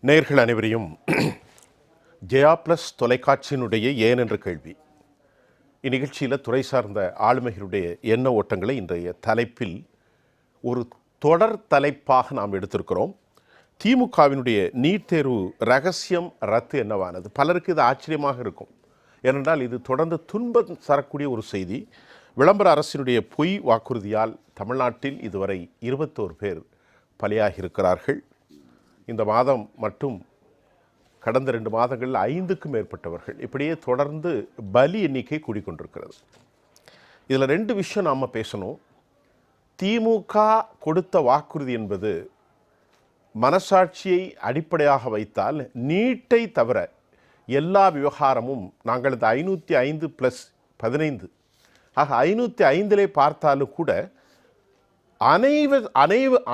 நேயர்கள் அனைவரையும் ஜெயா பிளஸ் தொலைக்காட்சியினுடைய ஏன் என்ற கேள்வி இந்நிகழ்ச்சியில் துறை சார்ந்த ஆளுமைகளுடைய எண்ண ஓட்டங்களை இன்றைய தலைப்பில் ஒரு தொடர் தலைப்பாக நாம் எடுத்திருக்கிறோம். திமுகவினுடைய நீட் தேர்வு ரகசியம் ரத்து என்னவானது? பலருக்கு இது ஆச்சரியமாக இருக்கும். ஏனென்றால் இது தொடர்ந்து துன்பம் தரக்கூடிய ஒரு செய்தி. விளம்பர அரசினுடைய பொய் வாக்குறுதியால் தமிழ்நாட்டில் இதுவரை 21 பேர் பலியாகி இருக்கிறார்கள். இந்த மாதம் மட்டும் கடந்த 2 மாதங்களில் 5க்கும் மேற்பட்டவர்கள். இப்படியே தொடர்ந்து பலி எண்ணிக்கை கூடிக்கொண்டிருக்கிறது. இதில் 2 விஷயம் நாம் பேசணும். திமுக கொடுத்த வாக்குறுதி என்பது மனசாட்சியை அடிப்படையாக வைத்தால் நீட்டை தவிர எல்லா விவகாரமும் நாங்கள் இந்த 505 + 15 ஆக 505 பார்த்தாலும் கூட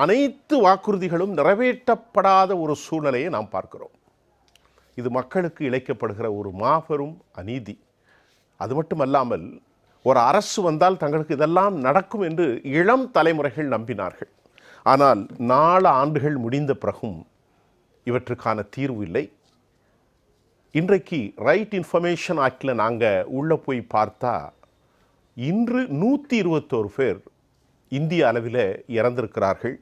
அனைத்து வாக்குறுதிகளும் நிறைவேற்றப்படாத ஒரு சூழ்நிலையை நாம் பார்க்கிறோம். இது மக்களுக்கு இழைக்கப்படுகிற ஒரு மாபெரும் அநீதி. அது மட்டுமல்லாமல் ஒரு அரசு வந்தால் தங்களுக்கு இதெல்லாம் நடக்கும் என்று இளம் தலைமுறைகள் நம்பினார்கள். ஆனால் 4 ஆண்டுகள் முடிந்த பிறகும் இவற்றுக்கான தீர்வு இல்லை. இன்றைக்கு ரைட் இன்ஃபர்மேஷன் ஆக்டில் நாங்கள் உள்ளே போய் பார்த்தா இன்று 121 பேர் இந்திய அளவில் இறந்திருக்கிறார்கள்.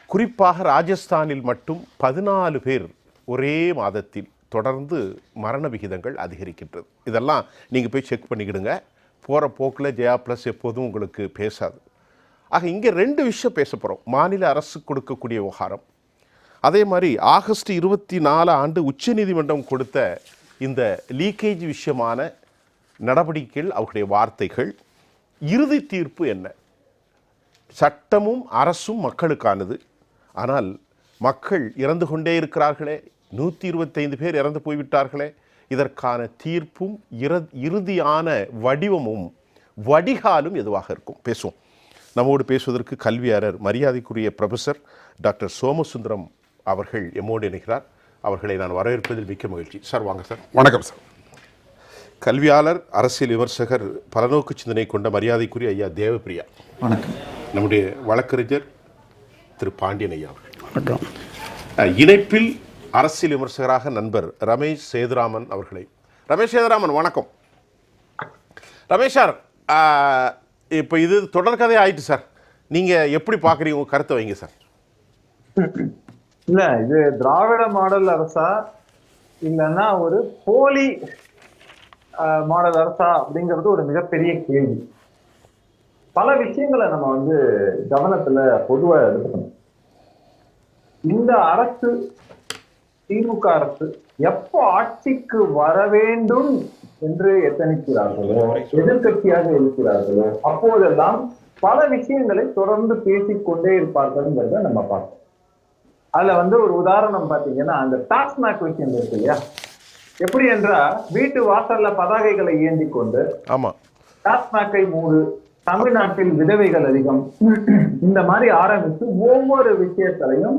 குறிப்பாக ராஜஸ்தானில் மட்டும் 14 பேர் ஒரே மாதத்தில் தொடர்ந்து மரண விகிதங்கள் அதிகரிக்கின்றது. இதெல்லாம் நீங்கள் போய் செக் பண்ணிக்கிடுங்க. போகிற போக்கில் ஜெயா ப்ளஸ் எப்போதும் உங்களுக்கு பேசாது. ஆக இங்கே 2 விஷயம் பேச போகிறோம். மாநில அரசு கொடுக்கக்கூடிய விவகாரம், அதே மாதிரி ஆகஸ்ட் 24 உச்சநீதிமன்றம் கொடுத்த இந்த லீக்கேஜ் விஷயமான நடவடிக்கைகள், அவருடைய வார்த்தைகள், இறுதி தீர்ப்பு என்ன? சட்டமும் அரசும் மக்களுக்கானது. ஆனால் மக்கள் இறந்து கொண்டே இருக்கிறார்களே, 125 பேர் இறந்து போய்விட்டார்களே. இதற்கான தீர்ப்பும் இறுதியான வடிவமும் வடிகாலும் எதுவாக இருக்கும்? பேசுவோம். நம்மோடு பேசுவதற்கு கல்வியாளர் மரியாதைக்குரிய ப்ரொஃபஸர் டாக்டர் சோமசுந்தரம் அவர்கள் எம்மோடு இணைகிறார். அவர்களை நான் வரவேற்பதில் மிக்க மகிழ்ச்சி. சார் வாங்க சார். வணக்கம் சார். கல்வியாளர், அரசியல் விமர்சகர், பலநோக்கு சிந்தனை கொண்ட மரியாதைக்குரிய ஐயா தேவப்பிரியா. வணக்கம். நம்முடைய வழக்கறிஞர் திரு பாண்டியன் ஐயா. வணக்கம். இணைப்பில் அரசியல் விமர்சகராக நண்பர் ரமேஷ் சேதுராமன் அவர்களை. ரமேஷ் சேதுராமன் வணக்கம். ரமேஷ் சார், இப்போ இது தொடர்கதை ஆயிட்டு சார். நீங்கள் எப்படி பார்க்குறீங்க? உங்கள் கருத்தை வைங்க சார். இல்லை, இது திராவிட மாடல் அரசா இல்லைன்னா ஒரு போலி மாடல் அரசா அப்படிங்கிறது ஒரு மிகப்பெரிய கேள்வி. பல விஷயங்களை நம்ம கவனத்துல பொதுவா எடுத்துக்கணும். இந்த அரசு, திமுக அரசு எப்போ ஆட்சிக்கு வர வேண்டும் என்று எத்தனிக்கிறார்களோ, எதிர்கட்சியாக இருக்கிறார்களோ, அப்போதெல்லாம் பல விஷயங்களை தொடர்ந்து பேசிக்கொண்டே இருப்பார்கள்ங்கிறத நம்ம பார்க்கணும். அதுல ஒரு உதாரணம் பாத்தீங்கன்னா, அந்த டாஸ்மாக் விஷயம் இருக்கு இல்லையா? எப்படி என்றால், வீட்டு வாசல்ல பதாகைகளை ஏந்தி கொண்டு டாஸ்மாக்கை மூடு, தமிழ்நாட்டில் விதவைகள் அதிகம், இந்த மாதிரி ஆரம்பித்து ஒவ்வொரு விஷயத்திலையும்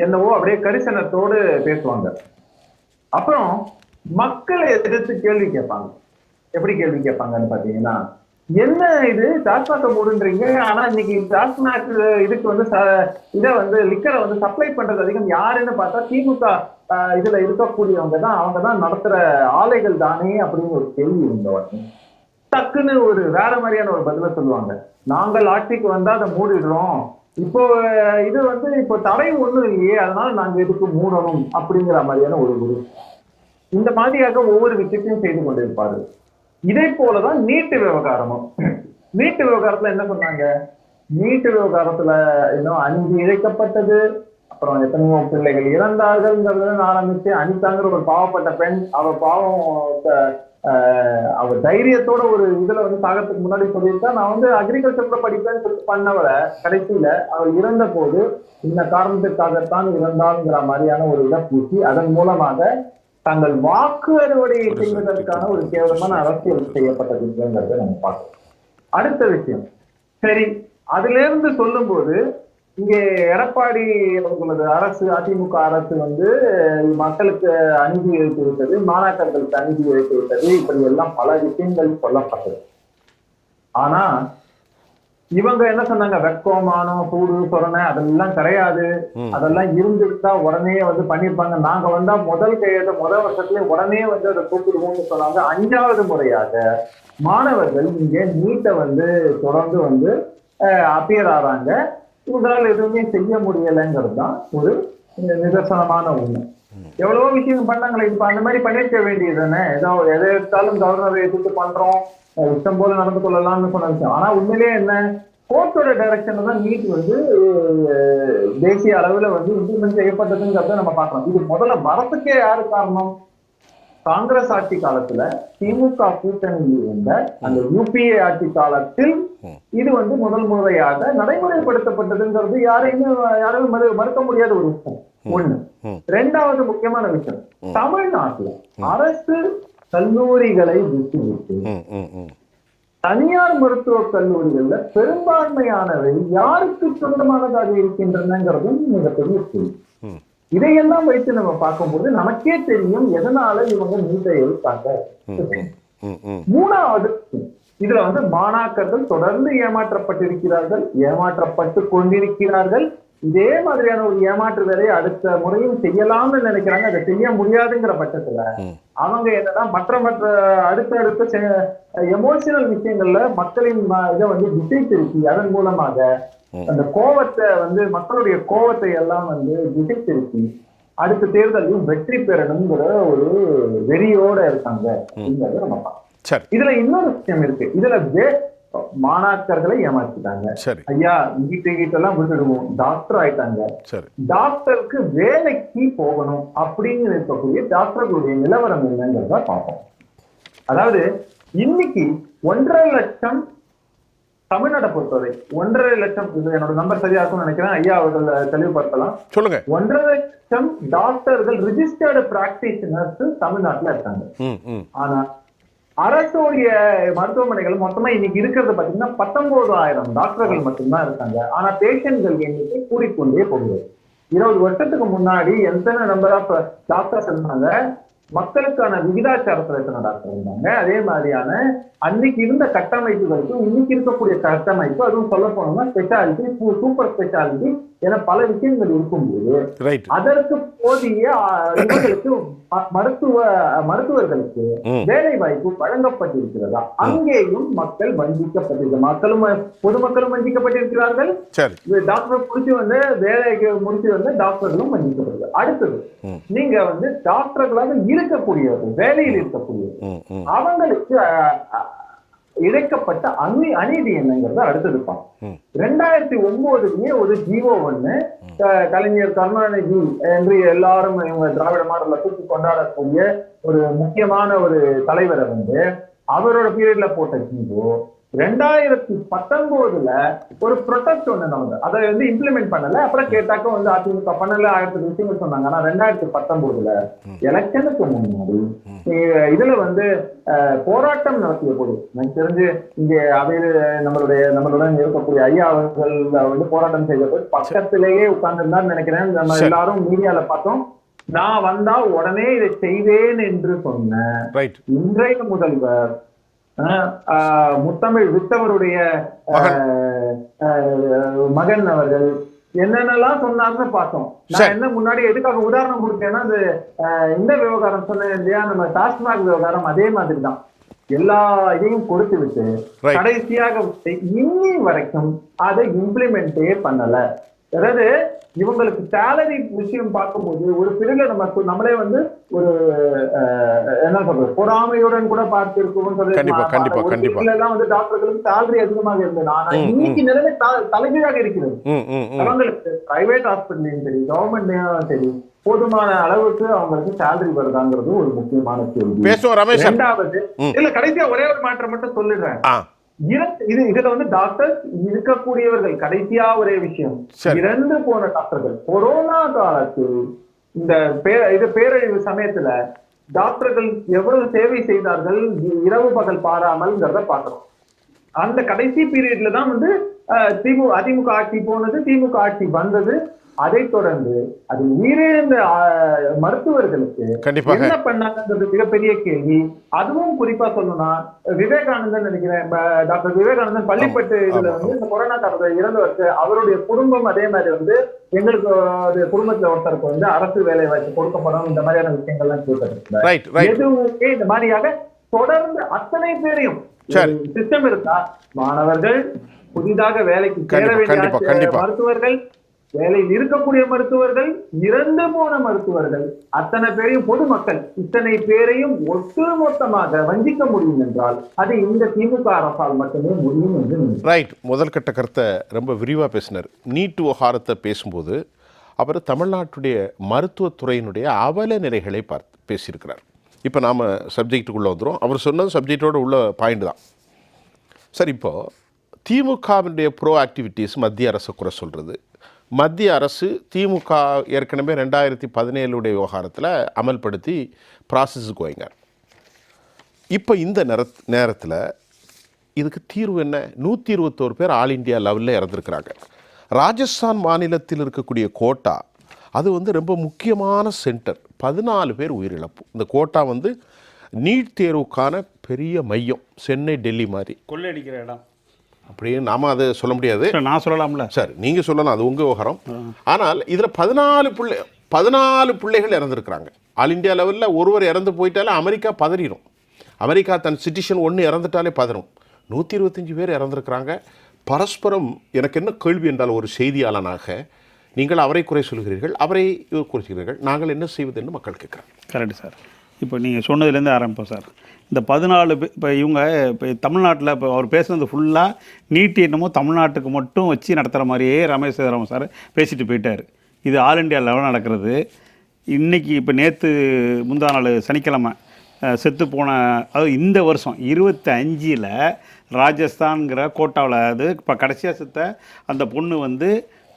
என்னவோ அப்படியே கரிசனத்தோடு பேசுவாங்க. அப்புறம் மக்களை எதிர்த்து கேள்வி கேட்பாங்க. எப்படி கேள்வி கேட்பாங்கன்னு பாத்தீங்கன்னா, என்ன இது டாஸ்மாக் மூடுன்றீங்க, ஆனா இன்னைக்கு டாஸ்மாக் இதுக்கு இதை லிக்கரை சப்ளை பண்றது அதிகம் யாருன்னு பார்த்தா திமுக இதுல இருக்கக்கூடியவங்க தான், அவங்க தான் நடத்துற ஆலைகள் தானே அப்படின்னு ஒரு கேள்வி இருந்தவன் டக்குன்னு ஒரு வேற மாதிரியான ஒரு பதில சொல்லுவாங்க. நாங்கள் ஆட்சிக்கு வந்தா அதை மூடிடுறோம், இப்போ இது இப்போ தடை ஒண்ணும் இல்லையே, அதனால நாங்க இதுக்கு மூடணும் அப்படிங்கிற மாதிரியான ஒரு குரு. இந்த மாதிரியாக ஒவ்வொரு விஷயத்தையும் செய்து கொண்டிருப்பாரு. இதே போலதான் நீட்டு விவகாரமும். நீட்டு விவகாரத்துல என்ன சொன்னாங்க? நீட்டு விவகாரத்துல அநீதி இழைக்கப்பட்டது, அப்புறம் எத்தனையோ பிள்ளைகள் இறந்தார்கள் ஆரம்பிச்சு, அனிதாங்கிற ஒரு பாவப்பட்ட பெண், அவ பாவம் அவ தைரியத்தோட ஒரு இதுல சாகத்துக்கு முன்னாடி சொல்லியிருக்கா, நான் அக்ரிகல்ச்சர் கூட படிப்பேன்னு சொல்லிட்டு பண்ணவரை கடைசியில அவள் இறந்த போது இந்த காரணத்துக்காகத்தான் இறந்தாங்கிற மாதிரியான ஒரு இதை பூசி அதன் மூலமாக தங்கள் வாக்கு அறுவடையை செய்வதற்கான ஒரு கேவலமான அரசியல் செய்யப்பட்டதுங்கிறத நம்ம பார்க்கணும். அடுத்த விஷயம், சரி, அதுல இருந்து சொல்லும் போது இங்கே எடப்பாடி அவர்களது அரசு, அதிமுக அரசு மக்களுக்கு அநீதி இழைத்து விட்டது, மாணாக்கர்களுக்கு அநீதி இழைத்து விட்டது, இப்படி எல்லாம் பல விஷயங்கள் சொல்லப்பட்டது. ஆனா இவங்க என்ன சொன்னாங்க, வெக்கம், மானம், சூடு, சொரணை அதெல்லாம் கிடையாது, அதெல்லாம் இருந்துட்டா உடனே வந்து பண்ணிருப்பாங்க, நாங்க வந்தா முதல் கையெழுத்த முதல் வருஷத்துல உடனே வந்து அதை கூப்பிடுவோம்னு சொன்னாங்க. 5வது முறையாக மாணவர்கள் இங்க நீட்டை வந்து தொடர்ந்து வந்து அப்பியர் ஆறாங்க. இவங்களால எதுவுமே செய்ய முடியலைங்கிறது தான் ஒரு நிதர்சனமான உண்மை. எவ்வளவோ விஷயம் பண்ணாங்களே, இப்ப அந்த மாதிரி பண்ணிருக்க வேண்டியது தானே. ஏதோ எதை எடுத்தாலும் கவர்னரை எதிர்த்து பண்றோம், இஷ்டம் போல நடந்து கொள்ளலாம்னு சொன்ன விஷயம். ஆனா உண்மையிலேயே என்ன, கோர்ட்டோட டைரக்ஷன்ல தான் நீட் வந்து தேசிய அளவுல வந்து இம்ப்ளிமெண்ட் செய்யப்பட்டதுங்கிறத நம்ம பார்க்கலாம். இது முதல்ல வரத்துக்கே யாரு காரணம்? காங்கிரஸ் ஆட்சி காலத்துல திமுக கூட்டணியில் இருந்த அந்த யுபிஏ ஆட்சி காலத்தில் இது வந்து முதல் முறையாக நடைமுறைப்படுத்தப்பட்டதுங்கிறது யாரும் மறுக்க முடியாத ஒரு விஷயம். ஒண்ணு. 2வது முக்கியமான விஷயம், தமிழ்நாட்டுல அரசு கல்லூரிகளை விட்டுவிட்டு தனியார் மருத்துவக் கல்லூரிகள்ல பெரும்பான்மையானவை யாருக்கு சொந்தமானதாக இருக்கின்றனங்கிறதும் மிகப்பெரிய கேள்வி. இதையெல்லாம் வைத்து நம்ம பார்க்கும்போது நமக்கே தெரியும் எதனால இவங்க நீட்டை எடுத்தாங்க. 3வது, இதுல வந்து மாணாக்கர்கள் தொடர்ந்து ஏமாற்றப்பட்டிருக்கிறார்கள், ஏமாற்றப்பட்டு கொண்டிருக்கிறார்கள். இதே மாதிரியான ஒரு ஏமாற்று வேலையை அடுத்த முறையும் செய்யலாம்னு நினைக்கிறாங்க. அதை செய்ய முடியாதுங்கிற பட்சத்துல அவங்க என்னன்னா மற்ற அடுத்த எமோஷனல் விஷயங்கள்ல மக்களின் இதை வந்து திசை திருப்பி அதன் மூலமாக அந்த கோவத்தை வந்து மக்களுடைய கோவத்தை எல்லாம் வந்து திசை திருப்பி அடுத்த தேர்தலையும் வெற்றி பெறணுங்கிற ஒரு வெறியோட இருக்காங்க அப்படிங்கறத நம்ம பார்க்கலாம். இதுல இன்னொரு விஷயம் இருக்கு. இதுல மாணாக்கர்களை ஏமாத்திட்டாங்க. ஐயா வீட்டெல்லாம் விட்டுடுவோம், டாக்டர் ஆயிட்டாங்க, டாக்டருக்கு வேலைக்கு போகணும் அப்படின்னு இருக்கக்கூடிய டாக்டர்களுடைய நிலவரம் என்னங்கிறத பார்ப்போம். அதாவது இன்னைக்கு 1.5 லட்சம் தமிழ்நாட்டை பொறுத்தவரை 1.5 லட்சம், இது என்னோட நம்பர் சரியா இருக்கும்னு நினைக்கிறேன், ஐயா அவர்கள் தெளிவுபடுத்தலாம். சொல்லுங்க. 1.5 லட்சம் டாக்டர்கள் ரிஜிஸ்டர்டு பிராக்டிஷனர்ஸ் தமிழ்நாட்டுல இருக்காங்க. ஆனா அரசுடைய மருத்துவமனைகள் மொத்தமா இன்னைக்கு இருக்கிறது பாத்தீங்கன்னா 19,000 டாக்டர்கள் மட்டும்தான் இருக்காங்க. ஆனா பேஷண்ட்கள் எண்ணிக்கை கூடிக்கொண்டே போகுது. 20 வருஷத்துக்கு முன்னாடி எத்தனை நம்பர் ஆஃப் டாக்டர்ஸ் இருந்தாங்க, மக்களுக்கான விகிதாச்சாரத்துல எத்தனை டாக்டர் இருந்தாங்க, அதே மாதிரியான அன்னைக்கு இருந்த கட்டமைப்புகளுக்கும் இன்னைக்கு இருக்கக்கூடிய கட்டமைப்பு, அதுவும் சொல்ல போனோம்னா ஸ்பெஷாலிட்டி, சூப்பர் ஸ்பெஷாலிட்டி என பல விஷயங்கள் இருக்கும்போது அதற்கு போதிய இவர்களுக்கு மருத்துவர்களுக்கு வேலை வாய்ப்பு வழங்கப்பட்டிருக்கிறதா? அங்கேயும் மக்கள் வஞ்சிக்கப்பட்டிருக்கிறார், மக்களும் பொதுமக்களும் வஞ்சிக்கப்பட்டிருக்கிறார்கள், டாக்டர் முடிச்சு வந்து வேலைக்கு முடிச்சு வந்து டாக்டர்களும் வஞ்சிக்கப்படுகிறார். அடுத்தது, நீங்க வந்து டாக்டர்களாக இருக்கக்கூடியவர்கள், வேலையில் இருக்கக்கூடியவர்கள், அவங்களுக்கு இழைக்கப்பட்ட அநீதி என்னங்கிறத அடுத்திருப்பான். 2009 ஒரு ஜீவோ 1 கலைஞர் கருணாநிதி என்று எல்லாரும் இவங்க திராவிட மாடல்ல தூக்கி கொண்டாடக்கூடிய ஒரு முக்கியமான ஒரு தலைவரை வந்து அவரோட பீரியட்ல போட்ட ஜீவோ 2019 ஒரு ப்ரொடெக்ட் ஒண்ணு நடந்தது. அதை வந்து இம்ப்ளிமெண்ட் பண்ணல. அப்புறம் கேட்டாக்க வந்து அதிமுக பண்ணல, 1000 விஷயங்கள் சொன்னாங்க. ஆனா 2019 எலெக்ஷனுக்கு முன்னாடி இதுல வந்து போராட்டம் நடத்திய போது எனக்கு தெரிஞ்சு இங்க அவையில் நம்மளுடன் இருக்கக்கூடிய ஐயா அவர்கள் வந்து போராட்டம் செய்த போது பக்கத்திலேயே உட்கார்ந்துருந்தான்னு நினைக்கிறேன். நம்ம எல்லாரும் மீடியால பார்த்தோம். நான் வந்தா உடனே இதை செய்வேன் என்று சொன்ன இன்றைய முதல்வர் முத்தமிழ் வித்தவருடைய மகன் அவர்கள் என்னென்னலாம் சொன்னார்னு பார்த்தோம். நான் என்ன முன்னாடி எதுக்காக உதாரணம் கொடுத்தேன்னா, அது இந்த விவகாரம் சொன்னேன் இல்லையா, நம்ம டாஸ்மாக் விவகாரம் அதே மாதிரி தான். எல்லா இதையும் கொடுத்து விட்டு கடைசியாக இன்னி வரைக்கும் அதை இம்ப்ளிமெண்டே பண்ணல. அதாவது இவங்களுக்கு சேலரி விஷயம் பார்க்கும்போது ஒரு பிரிவுல நம்மளே வந்து ஒரு என்ன சொல்றது பொறாமையுடன் கூட பார்த்திருக்கோம். வந்து டாக்டர்களுக்கு சேலரி அதிகமாக இருந்தது. ஆனா இன்னைக்கு நிலைமை தலைகீழாக இருக்கிறது. அவங்களுக்கு பிரைவேட் ஹாஸ்பிட்டலையும் சரி கவர்மெண்ட்லயும் சரி போதுமான அளவுக்கு அவங்களுக்கு சேலரி வருதாங்கிறது ஒரு முக்கியமான கேள்வி. 2வது, இல்ல கடைசியா ஒரே ஒரு மாற்றம் மட்டும் சொல்லிடுறேன். இதுல வந்து டாக்டர் இருக்கக்கூடியவர்கள் கடைசியா ஒரே விஷயம், இறந்து போன டாக்டர்கள் கொரோனா காலத்தில் இந்த பேரழிவு சமயத்துல டாக்டர்கள் எவ்வளவு சேவை செய்தார்கள் இரவு பகல் பாராமல்ங்கிறத பாக்குறோம். அந்த கடைசி பீரியட்ல தான் வந்து அதிமுக ஆட்சி போனது, திமுக ஆட்சி வந்தது. அதைத் தொடர்ந்து அது உயிரிழந்த மருத்துவர்களுக்கு கண்டிப்பாக என்ன பண்ணாங்கன்றது மிகப்பெரிய கேள்வி. அதுவும் குறிப்பா சொல்லணும்னா விவேகானந்தன் நினைக்கிறேன், டாக்டர் விவேகானந்தன் பள்ளிப்பட்டு இதுல வந்து இந்த கொரோனா காலத்துல இறந்தவருக்கு அவருடைய குடும்பம் அதே மாதிரி வந்து எங்களுக்கு குடும்பத்துல ஒருத்தருக்கு வந்து அரசு வேலை வாய்ப்பு கொடுக்கப்படும், இந்த மாதிரியான விஷயங்கள்லாம் கேட்கறது எதுவுமே இந்த மாதிரியாக தொடர்ந்து அத்தனை பேரையும் சிஸ்டம் இருக்கா, மாணவர்கள், புதிதாக வேலைக்கு சேர வேண்டிய மருத்துவர்கள், வேலையில் இருக்கக்கூடிய மருத்துவர்கள், இறந்து போன மருத்துவர்கள், அத்தனை பேரையும் பொதுமக்கள் இத்தனை பேரையும் ஒட்டுமொத்தமாக வஞ்சிக்க முடியும் என்றால் அது இந்த திமுக அரசால் மட்டுமே முடியும் என்று ரைட். முதல் கட்ட கருத்தை ரொம்ப விரிவாக பேசினார். நீட் விவகாரத்தை பேசும்போது அவர் தமிழ்நாட்டுடைய மருத்துவத்துறையினுடைய அவல நிலைகளை பேசியிருக்கிறார். இப்போ நாம் சப்ஜெக்டுக்குள்ளே வந்துடும். அவர் சொன்னது சப்ஜெக்டோட உள்ள பாயிண்ட் தான். சரி, இப்போது திமுகவினுடைய ப்ரோ ஆக்டிவிட்டீஸ் மத்திய அரசை குறை சொல்கிறது. மத்திய அரசு திமுக ஏற்கனவே 2017 விவகாரத்தில் அமல்படுத்தி ப்ராசஸுக்கு வைங்க. இப்போ இந்த நேரத்தில் இதுக்கு தீர்வு என்ன? 121 பேர் ஆல் இண்டியா லெவலில் இறந்துருக்கிறாங்க. ராஜஸ்தான் மாநிலத்தில் இருக்கக்கூடிய கோட்டா அது வந்து ரொம்ப முக்கியமான சென்டர். 14 பேர் உயிரிழப்பு. இந்த கோட்டா வந்து நீட் தேர்வுக்கான பெரிய மையம். சென்னை, டெல்லி மாதிரி கொள்ளையடிக்கிற இடம் அப்படின்னு நாம் அதை சொல்ல முடியாது. நான் சொல்லலாம்ல சார், நீங்கள் சொல்லலாம், அது உங்கள் விவகாரம். ஆனால் இதில் 14 பிள்ளைகள் இறந்துருக்குறாங்க. ஆல் இண்டியா லெவலில் ஒருவர் இறந்து போயிட்டாலே அமெரிக்கா பதறிடும். அமெரிக்கா தன் சிட்டிசன் ஒன்று இறந்துட்டாலே பதறும். 125 பேர் இறந்துருக்குறாங்க. பரஸ்பரம் எனக்கு என்ன கேள்வி என்றால், ஒரு செய்தியாளனாக நீங்கள் அவரை குறை சொல்கிறீர்கள், அவரை குறைக்கிறீர்கள், நாங்கள் என்ன செய்வது என்று மக்கள் கேட்குறாங்க. Correct sir. இப்போ நீங்கள் சொன்னதுலேருந்து ஆரம்பிப்போம் சார். இந்த 14 இப்போ இவங்க இப்போ தமிழ்நாட்டில் இப்போ அவர் பேசுனது ஃபுல்லாக நீட் என்னமோ தமிழ்நாட்டுக்கு மட்டும் வச்சு நடத்துகிற மாதிரியே ரமேஷ் சேதராமன் சார் பேசிட்டு போயிட்டார். இது ஆல் இண்டியா லெவலில் நடக்கிறது. இன்றைக்கி இப்போ நேற்று முந்தா நாள் சனிக்கிழமை செத்து போன, அதாவது இந்த வருஷம் 25 ராஜஸ்தான்கிற கோட்டாவில், அது இப்போ கடைசியாக செத்த அந்த பொண்ணு வந்து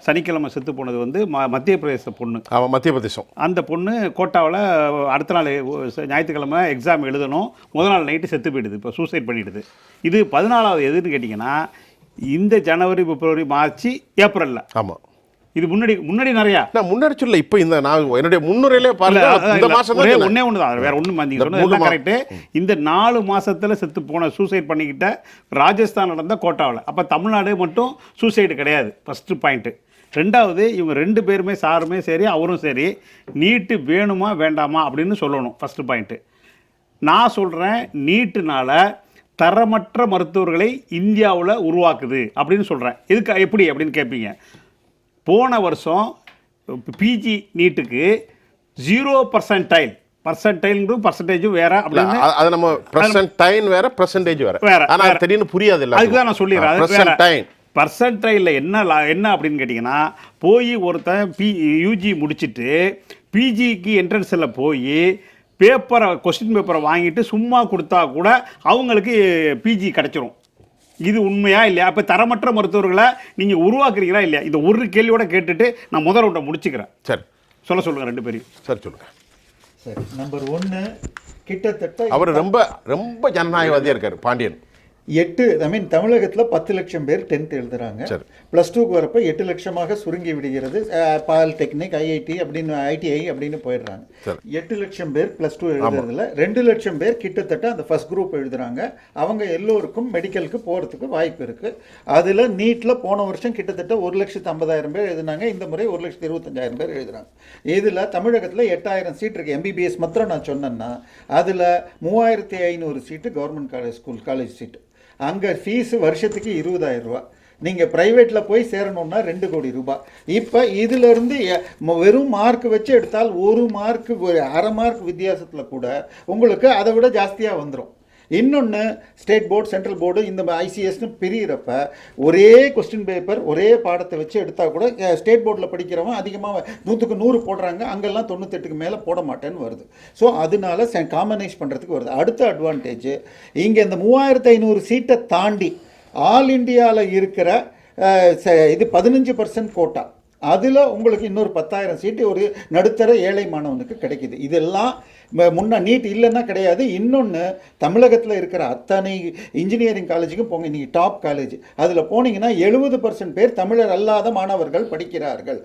சனிக்கிழமை செத்து போனது வந்து மத்திய பிரதேச பொண்ணு. மத்திய பிரதேசம். அந்த பொண்ணு கோட்டாவில் அடுத்த நாள் ஞாயிற்றுக்கிழமை எக்ஸாம் எழுதணும், முதல் நாள் நைட்டு செத்து போயிடுது. இப்போ சூசைட் பண்ணிவிடுது. இது 14வது எதுன்னு கேட்டிங்கன்னா இந்த ஜனவரி, பிப்ரவரி, மார்ச், ஏப்ரலில். ஆமாம், இது முன்னாடி நிறையா நான் முன்னாடி சொல்ல. இப்போ இந்த நான் என்னுடைய முன்னுரையிலே பாருங்க, இந்த மாதம் ஒன்றே ஒன்று தான், வேறு ஒன்றும் நீங்கள் சொன்னது கரெக்டு. இந்த 4 மாதத்தில் செத்து போன சூசைட் பண்ணிக்கிட்ட ராஜஸ்தான் நடந்த கோட்டாவில். அப்போ தமிழ்நாடு மட்டும் சூசைடு கிடையாது, ஃபஸ்ட்டு பாயிண்ட்டு. ரெண்டாவது, இவங்க 2 பேருமே, சாருமே சரி அவரும் சரி, நீட்டு வேணுமா வேண்டாமா அப்படின்னு சொல்லணும், ஃபஸ்ட்டு பாயிண்ட்டு. நான் சொல்கிறேன், நீட்டுனால தரமற்ற மருத்துவர்களை இந்தியாவில் உருவாக்குது அப்படின்னு சொல்கிறேன். இதுக்கு எப்படி அப்படின்னு கேட்பீங்க. போன வருஷம் பிஜி நீட்டுக்கு 0% பர்சன்டேஜும் வேற அப்படின்னு, அது நம்ம பர்சன்டைன் வேற, பர்சன்டேஜ் வேற வேற. ஆனால் திடீர்னு புரியாது இல்லை, அதுக்கு தான் நான் சொல்லிடுறேன். பர்சன்டைலில் என்ன அப்படின்னு கேட்டிங்கன்னா, போய் ஒருத்தன் யூஜி முடிச்சுட்டு பிஜிக்கு என்ட்ரன்ஸில் போய் கொஸ்டின் பேப்பரை வாங்கிட்டு சும்மா கொடுத்தா கூட அவங்களுக்கு பிஜி கிடச்சிரும். இது உண்மையா இல்லையா? அப்போ தரமற்ற மருத்துவர்களை நீங்கள் உருவாக்குறீங்களா இல்லையா? இந்த ஒரு கேள்வியோட கேட்டுட்டு நான் முதல் ஒன்றை முடிச்சுக்கிறேன். சரி, சொல்லுங்கள் 2 பேரையும். சரி, சொல்லுங்கள். சரி, நம்பர் 1, கிட்டத்தட்ட அவர் ரொம்ப ரொம்ப ஜனநாயகவாதியாக இருக்கார் பாண்டியன். 8 தமிழகத்தில் 10 லட்சம் பேர் 10th எழுதுறாங்க. +2க்கு வரப்போ 8 லட்சமாக சுருங்கி விடுகிறது. பாலிடெக்னிக், ஐஐடி அப்படின்னு, ஐடிஐ அப்படின்னு போயிடுறாங்க. 8 லட்சம் பேர் +2 எழுதுறதுல 2 லட்சம் பேர் கிட்டத்தட்ட அந்த ஃபர்ஸ்ட் குரூப் எழுதுறாங்க. அவங்க எல்லோருக்கும் மெடிக்கலுக்கு போகிறதுக்கு வாய்ப்பு இருக்குது. அதில் நீட்டில் போன வருஷம் கிட்டத்தட்ட 1,50,000 பேர் எழுதுனாங்க. இந்த முறை 1,25,000 பேர் எழுதுறாங்க. இதில் தமிழகத்தில் 8,000 சீட் இருக்குது. எம்பிபிஎஸ் மாத்திரம் நான் சொன்னேன்னா அதில் 3,500 சீட்டு கவர்மெண்ட் காலேஜ் சீட்டு. அங்கே ஃபீஸு வருஷத்துக்கு 20,000 ரூபா. நீங்கள் ப்ரைவேட்டில் போய் சேரணுன்னா 2 கோடி ரூபாய். இப்போ இதிலிருந்து வெறும் மார்க் வச்சு எடுத்தால் 1 மார்க்கு, 1/2 மார்க் வித்தியாசத்தில் கூட உங்களுக்கு அதை விட ஜாஸ்தியாக வந்துடும். இன்னொன்று, ஸ்டேட் போர்டு, சென்ட்ரல் போர்டு, இந்த ஐசிஎஸ்னு பிரிகிறப்ப ஒரே கொஸ்டின் பேப்பர் ஒரே பாடத்தை வச்சு எடுத்தால் கூட ஸ்டேட் போர்டில் படிக்கிறவன் அதிகமாக 100க்கு 100 போடுறாங்க, அங்கெல்லாம் 98க்கு மேலே போட மாட்டேன்னு வருது. ஸோ அதனால காமனைஸ் பண்ணுறதுக்கு வருது. அடுத்த அட்வான்டேஜ், இங்கே இந்த 3,500 சீட்டை தாண்டி ஆல் இண்டியாவில் இருக்கிற இது 15% கோட்டா, அதில் உங்களுக்கு இன்னொரு 10,000 சீட்டு ஒரு நடுத்தர ஏழை மாணவனுக்கு கிடைக்கிது. இதெல்லாம் முன்ன நீட் இல்லைன்னா கிடையாது. இன்னொன்று, தமிழகத்தில் இருக்கிற அத்தனை இன்ஜினியரிங் காலேஜுக்கும் போங்க, நீங்கள் டாப் காலேஜ் அதில் போனீங்கன்னா 70% பேர் தமிழர் அல்லாத மாணவர்கள் படிக்கிறார்கள்.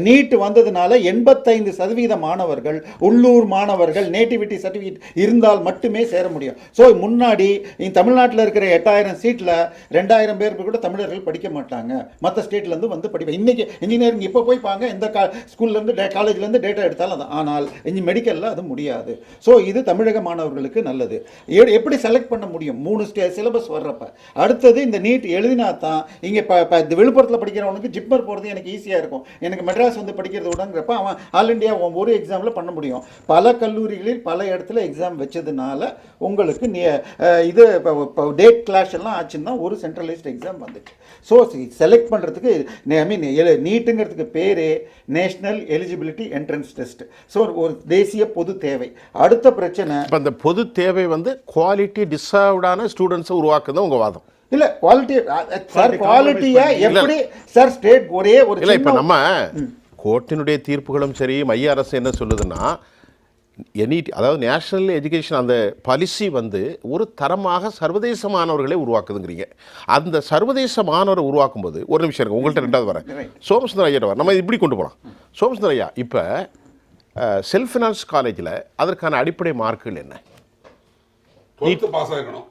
நீட் வந்ததுனால 85% மாணவர்கள் உள்ளூர் மாணவர்கள் நேட்டிவிட்டி சர்டிஃபிகேட் இருந்தால் மட்டுமே சேர முடியும். ஸோ முன்னாடி தமிழ்நாட்டில் இருக்கிற 8000 சீட்டில் 2000 பேர் கூட தமிழர்கள் படிக்க மாட்டாங்க, மற்ற ஸ்டேட்லேருந்து வந்து படிப்பாங்க. இன்றைக்கி இன்ஜினியரிங் இப்போ போய் பாங்க, எந்த ஸ்கூல்லேருந்து காலேஜ்லேருந்து டேட்டா எடுத்தாலும் அது. ஆனால் மெடிக்கலில் அது முடியாது. ஸோ இது தமிழக மாணவர்களுக்கு நல்லது. எப்படி செலக்ட் பண்ண முடியும்? 3 சிலபஸ் வர்றப்ப அடுத்தது இந்த நீட் எழுதினா தான் இங்கே விழுப்புரத்தில் படிக்கிறவனுக்கு ஜிப்மர் போகிறது எனக்கு ஈஸியாக இருக்கும், எனக்கு மெட்ராஸ் வந்து படிக்கிறது விடங்கிறப்ப அவன் ஆல் இண்டியா ஒரு எக்ஸாமில் பண்ண முடியும். பல கல்லூரிகளில் பல இடத்துல எக்ஸாம் வச்சதுனால உங்களுக்கு இது டேட் கிளாஷ் எல்லாம் ஆச்சுன்னா ஒரு சென்ட்ரலைஸ்ட் எக்ஸாம் வந்துச்சு. ஸோ செலக்ட் பண்ணுறதுக்கு ஐ மீன் நீட்டுங்கிறதுக்கு பேரே national eligibility entrance test. So ஒரு தேசிய பொது தேவை. அடுத்த பிரச்சனை, இப்போ அந்த பொது தேவை வந்து குவாலிட்டி டிசர்வ்டான ஸ்டூடெண்ட்ஸை உருவாக்குறது உங்கள் வாதம் இல்ல குவாலிட்டி சார், குவாலிட்டியா எப்படி சார் ஸ்டேட் ஒரே ஒரு இல்லை. இப்போ நம்ம கோர்ட்டினுடைய தீர்ப்புகளும் சரி, மைய அரசு என்ன சொல்லுதுன்னா அதாவது நேஷனல் எஜுகேஷன் அந்த பாலிசி வந்து ஒரு தரமாக சர்வதேச மாணவர்களை உருவாக்குதுங்கிறீங்க. அந்த சர்வதேச மாணவரை உருவாக்கும் போது ஒரு நிமிஷம் இருக்கு, உங்கள்கிட்ட ரெண்டாவது வரேன். சோமசுந்தர ஐயா வர நம்ம இப்படி கொண்டு போகலாம். சோமசுந்தர ஐயா, இப்போ செல்ஃப் ஃபினான்ஸ் காலேஜில் அதற்கான அடிப்படை மார்க்குகள் என்ன? 12th பாஸ் ஆயிருக்கணும்.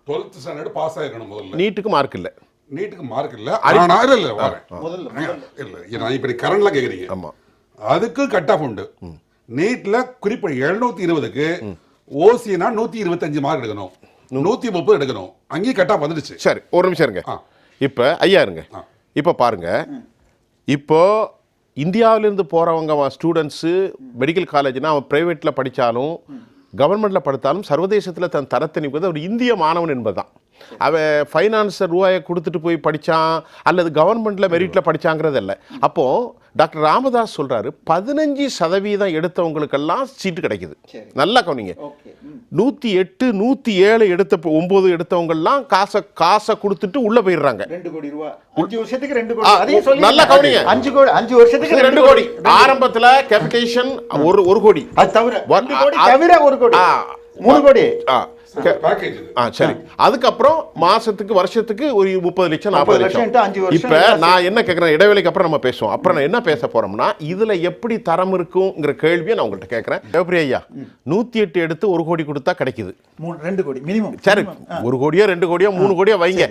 12th ஸ்டாண்டர்ட் பாஸ் ஆயிருக்கணும். முதல்ல நீட்டுக்கு மார்க் இல்லை. நீட்டுக்கு மார்க் இல்லை. ஆனால் இல்லை வரேன் இல்லை, நான் இப்படி கரண்ட்லாம் கேட்குறீங்க. ஆமாம், அதுக்கு கட் ஆஃப் உண்டு. நீட்ல குறிப்பிட்ட 720க்கு ஓசினா 125 மார்க் எடுக்கணும், 130 எடுக்கணும். அங்கேயும் கட் ஆஃப் வந்துடுச்சு. சரி, ஒரு நிமிஷம் இருங்க. இப்போ ஐயா இருங்க. இப்போ பாருங்க, இப்போ இந்தியாவிலிருந்து போகிறவங்க ஸ்டூடெண்ட்ஸு மெடிக்கல் காலேஜ்னா அவன் ப்ரைவேட்டில் படித்தாலும் கவர்மெண்ட்டில் படித்தாலும் சர்வதேசத்தில் தன் தரத்தை நிற்பது ஒரு இந்திய மாணவன் என்பது தான். அவன் ஃபைனான்ஸர் ரூபாயை கொடுத்துட்டு போய் படித்தான் அல்லது கவர்மெண்ட்டில் மெரிட்டில் படித்தாங்கிறது இல்லை. அப்போது டாக்டர் ராமதாஸ் சொல்கிறாரு 15% எடுத்தவங்களுக்கெல்லாம் சீட்டு கிடைக்குது. நல்லா கவனிங்க, 108 107 எடுத்த 9 எடுத்தவங்கெல்லாம் காசை கொடுத்துட்டு உள்ளே போயிடுறாங்க. 2 கோடி ரூபாய் 5 வருஷத்துக்கு 2 கோடி. நல்லா கவனிங்க, 5 வருஷத்துக்கு 2 கோடி. ஆரம்பத்தில் கேபிடேஷன் 1 கோடி, அது தவிர 2 கோடி தவிர 1 கோடி 3 கோடி. சரி, அதுக்கப்புறம் மாசத்துக்கு வருஷத்துக்கு ஒரு 30 லட்சம் 40 லட்சம். இப்ப நான் என்ன கேட்கிறேன், இடைவேளைக்கு அப்புறம் நம்ம பேசுவோம். அப்புறம் நான் என்ன பேச போறோம்னா இதுல எப்படி தரம் இருக்குங்கிற கேள்வியை நான் உங்கள்கிட்ட கேட்கிறேன். தேவப்பிரியா ஐயா, 108 எடுத்து 1 கோடி கொடுத்தா கிடைக்குது. 2 கோடி மினிமம். சரி, 1 கோடியோ 2 கோடியோ 3 கோடியோ வைங்க.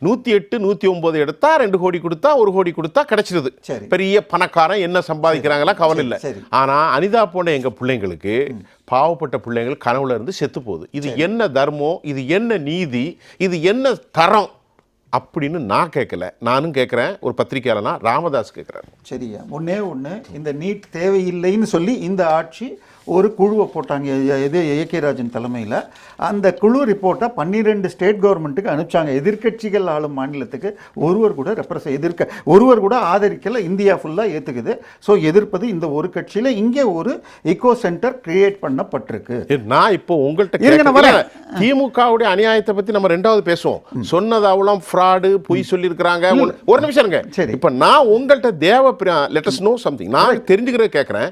108 109 எடுத்தா 2 கோடி கொடுத்தா 1 கோடி கொடுத்தா கிடைச்சிருது. பெரிய பணக்காரன் என்ன சம்பாதிக்கிறாங்களா கவலை இல்லை. ஆனா அனிதா போன்ற எங்க பிள்ளைங்களுக்கு, பாவப்பட்ட பிள்ளைங்கள் கனவுல இருந்து செத்து போகுது. இது என்ன தர்மம், இது என்ன நீதி, இது என்ன தரம் அப்படின்னு நான் கேட்கல. நானும் கேட்குறேன், ஒரு பத்திரிகையாளனா ராமதாஸ் கேட்குறாரு. சரியா, ஒன்று இந்த நீட் தேவையில்லைன்னு சொல்லி இந்த ஆட்சி ஒரு குழுவை போட்டாங்க, இது ஏகேராஜன் தலைமையில். அந்த குழு ரிப்போர்ட்டை 12 ஸ்டேட் கவர்மெண்ட்டுக்கு அனுப்பிச்சாங்க. எதிர்க்கட்சிகள் ஆளும் மாநிலத்துக்கு ஒருவர் கூட ஆதரிக்கலை. இந்தியா ஃபுல்லாக ஏற்றுக்குது. ஸோ எதிர்ப்பது இந்த ஒரு கட்சியில். இங்கே ஒரு இக்கோ சென்டர் கிரியேட் பண்ணப்பட்டிருக்கு. நான் இப்போ உங்கள்கிட்ட திமுகவுடைய அநியாயத்தை பற்றி நம்ம ரெண்டாவது பேசுவோம். சொன்னதாவெல்லாம் ஃப்ராடு, பொய் சொல்லியிருக்கிறாங்க. ஒரு நிமிஷம் இருங்க. சரி, இப்போ நான் உங்கள்கிட்ட லெட் அஸ் நோ சம்திங். நான் தெரிஞ்சுக்கிறத கேட்குறேன்.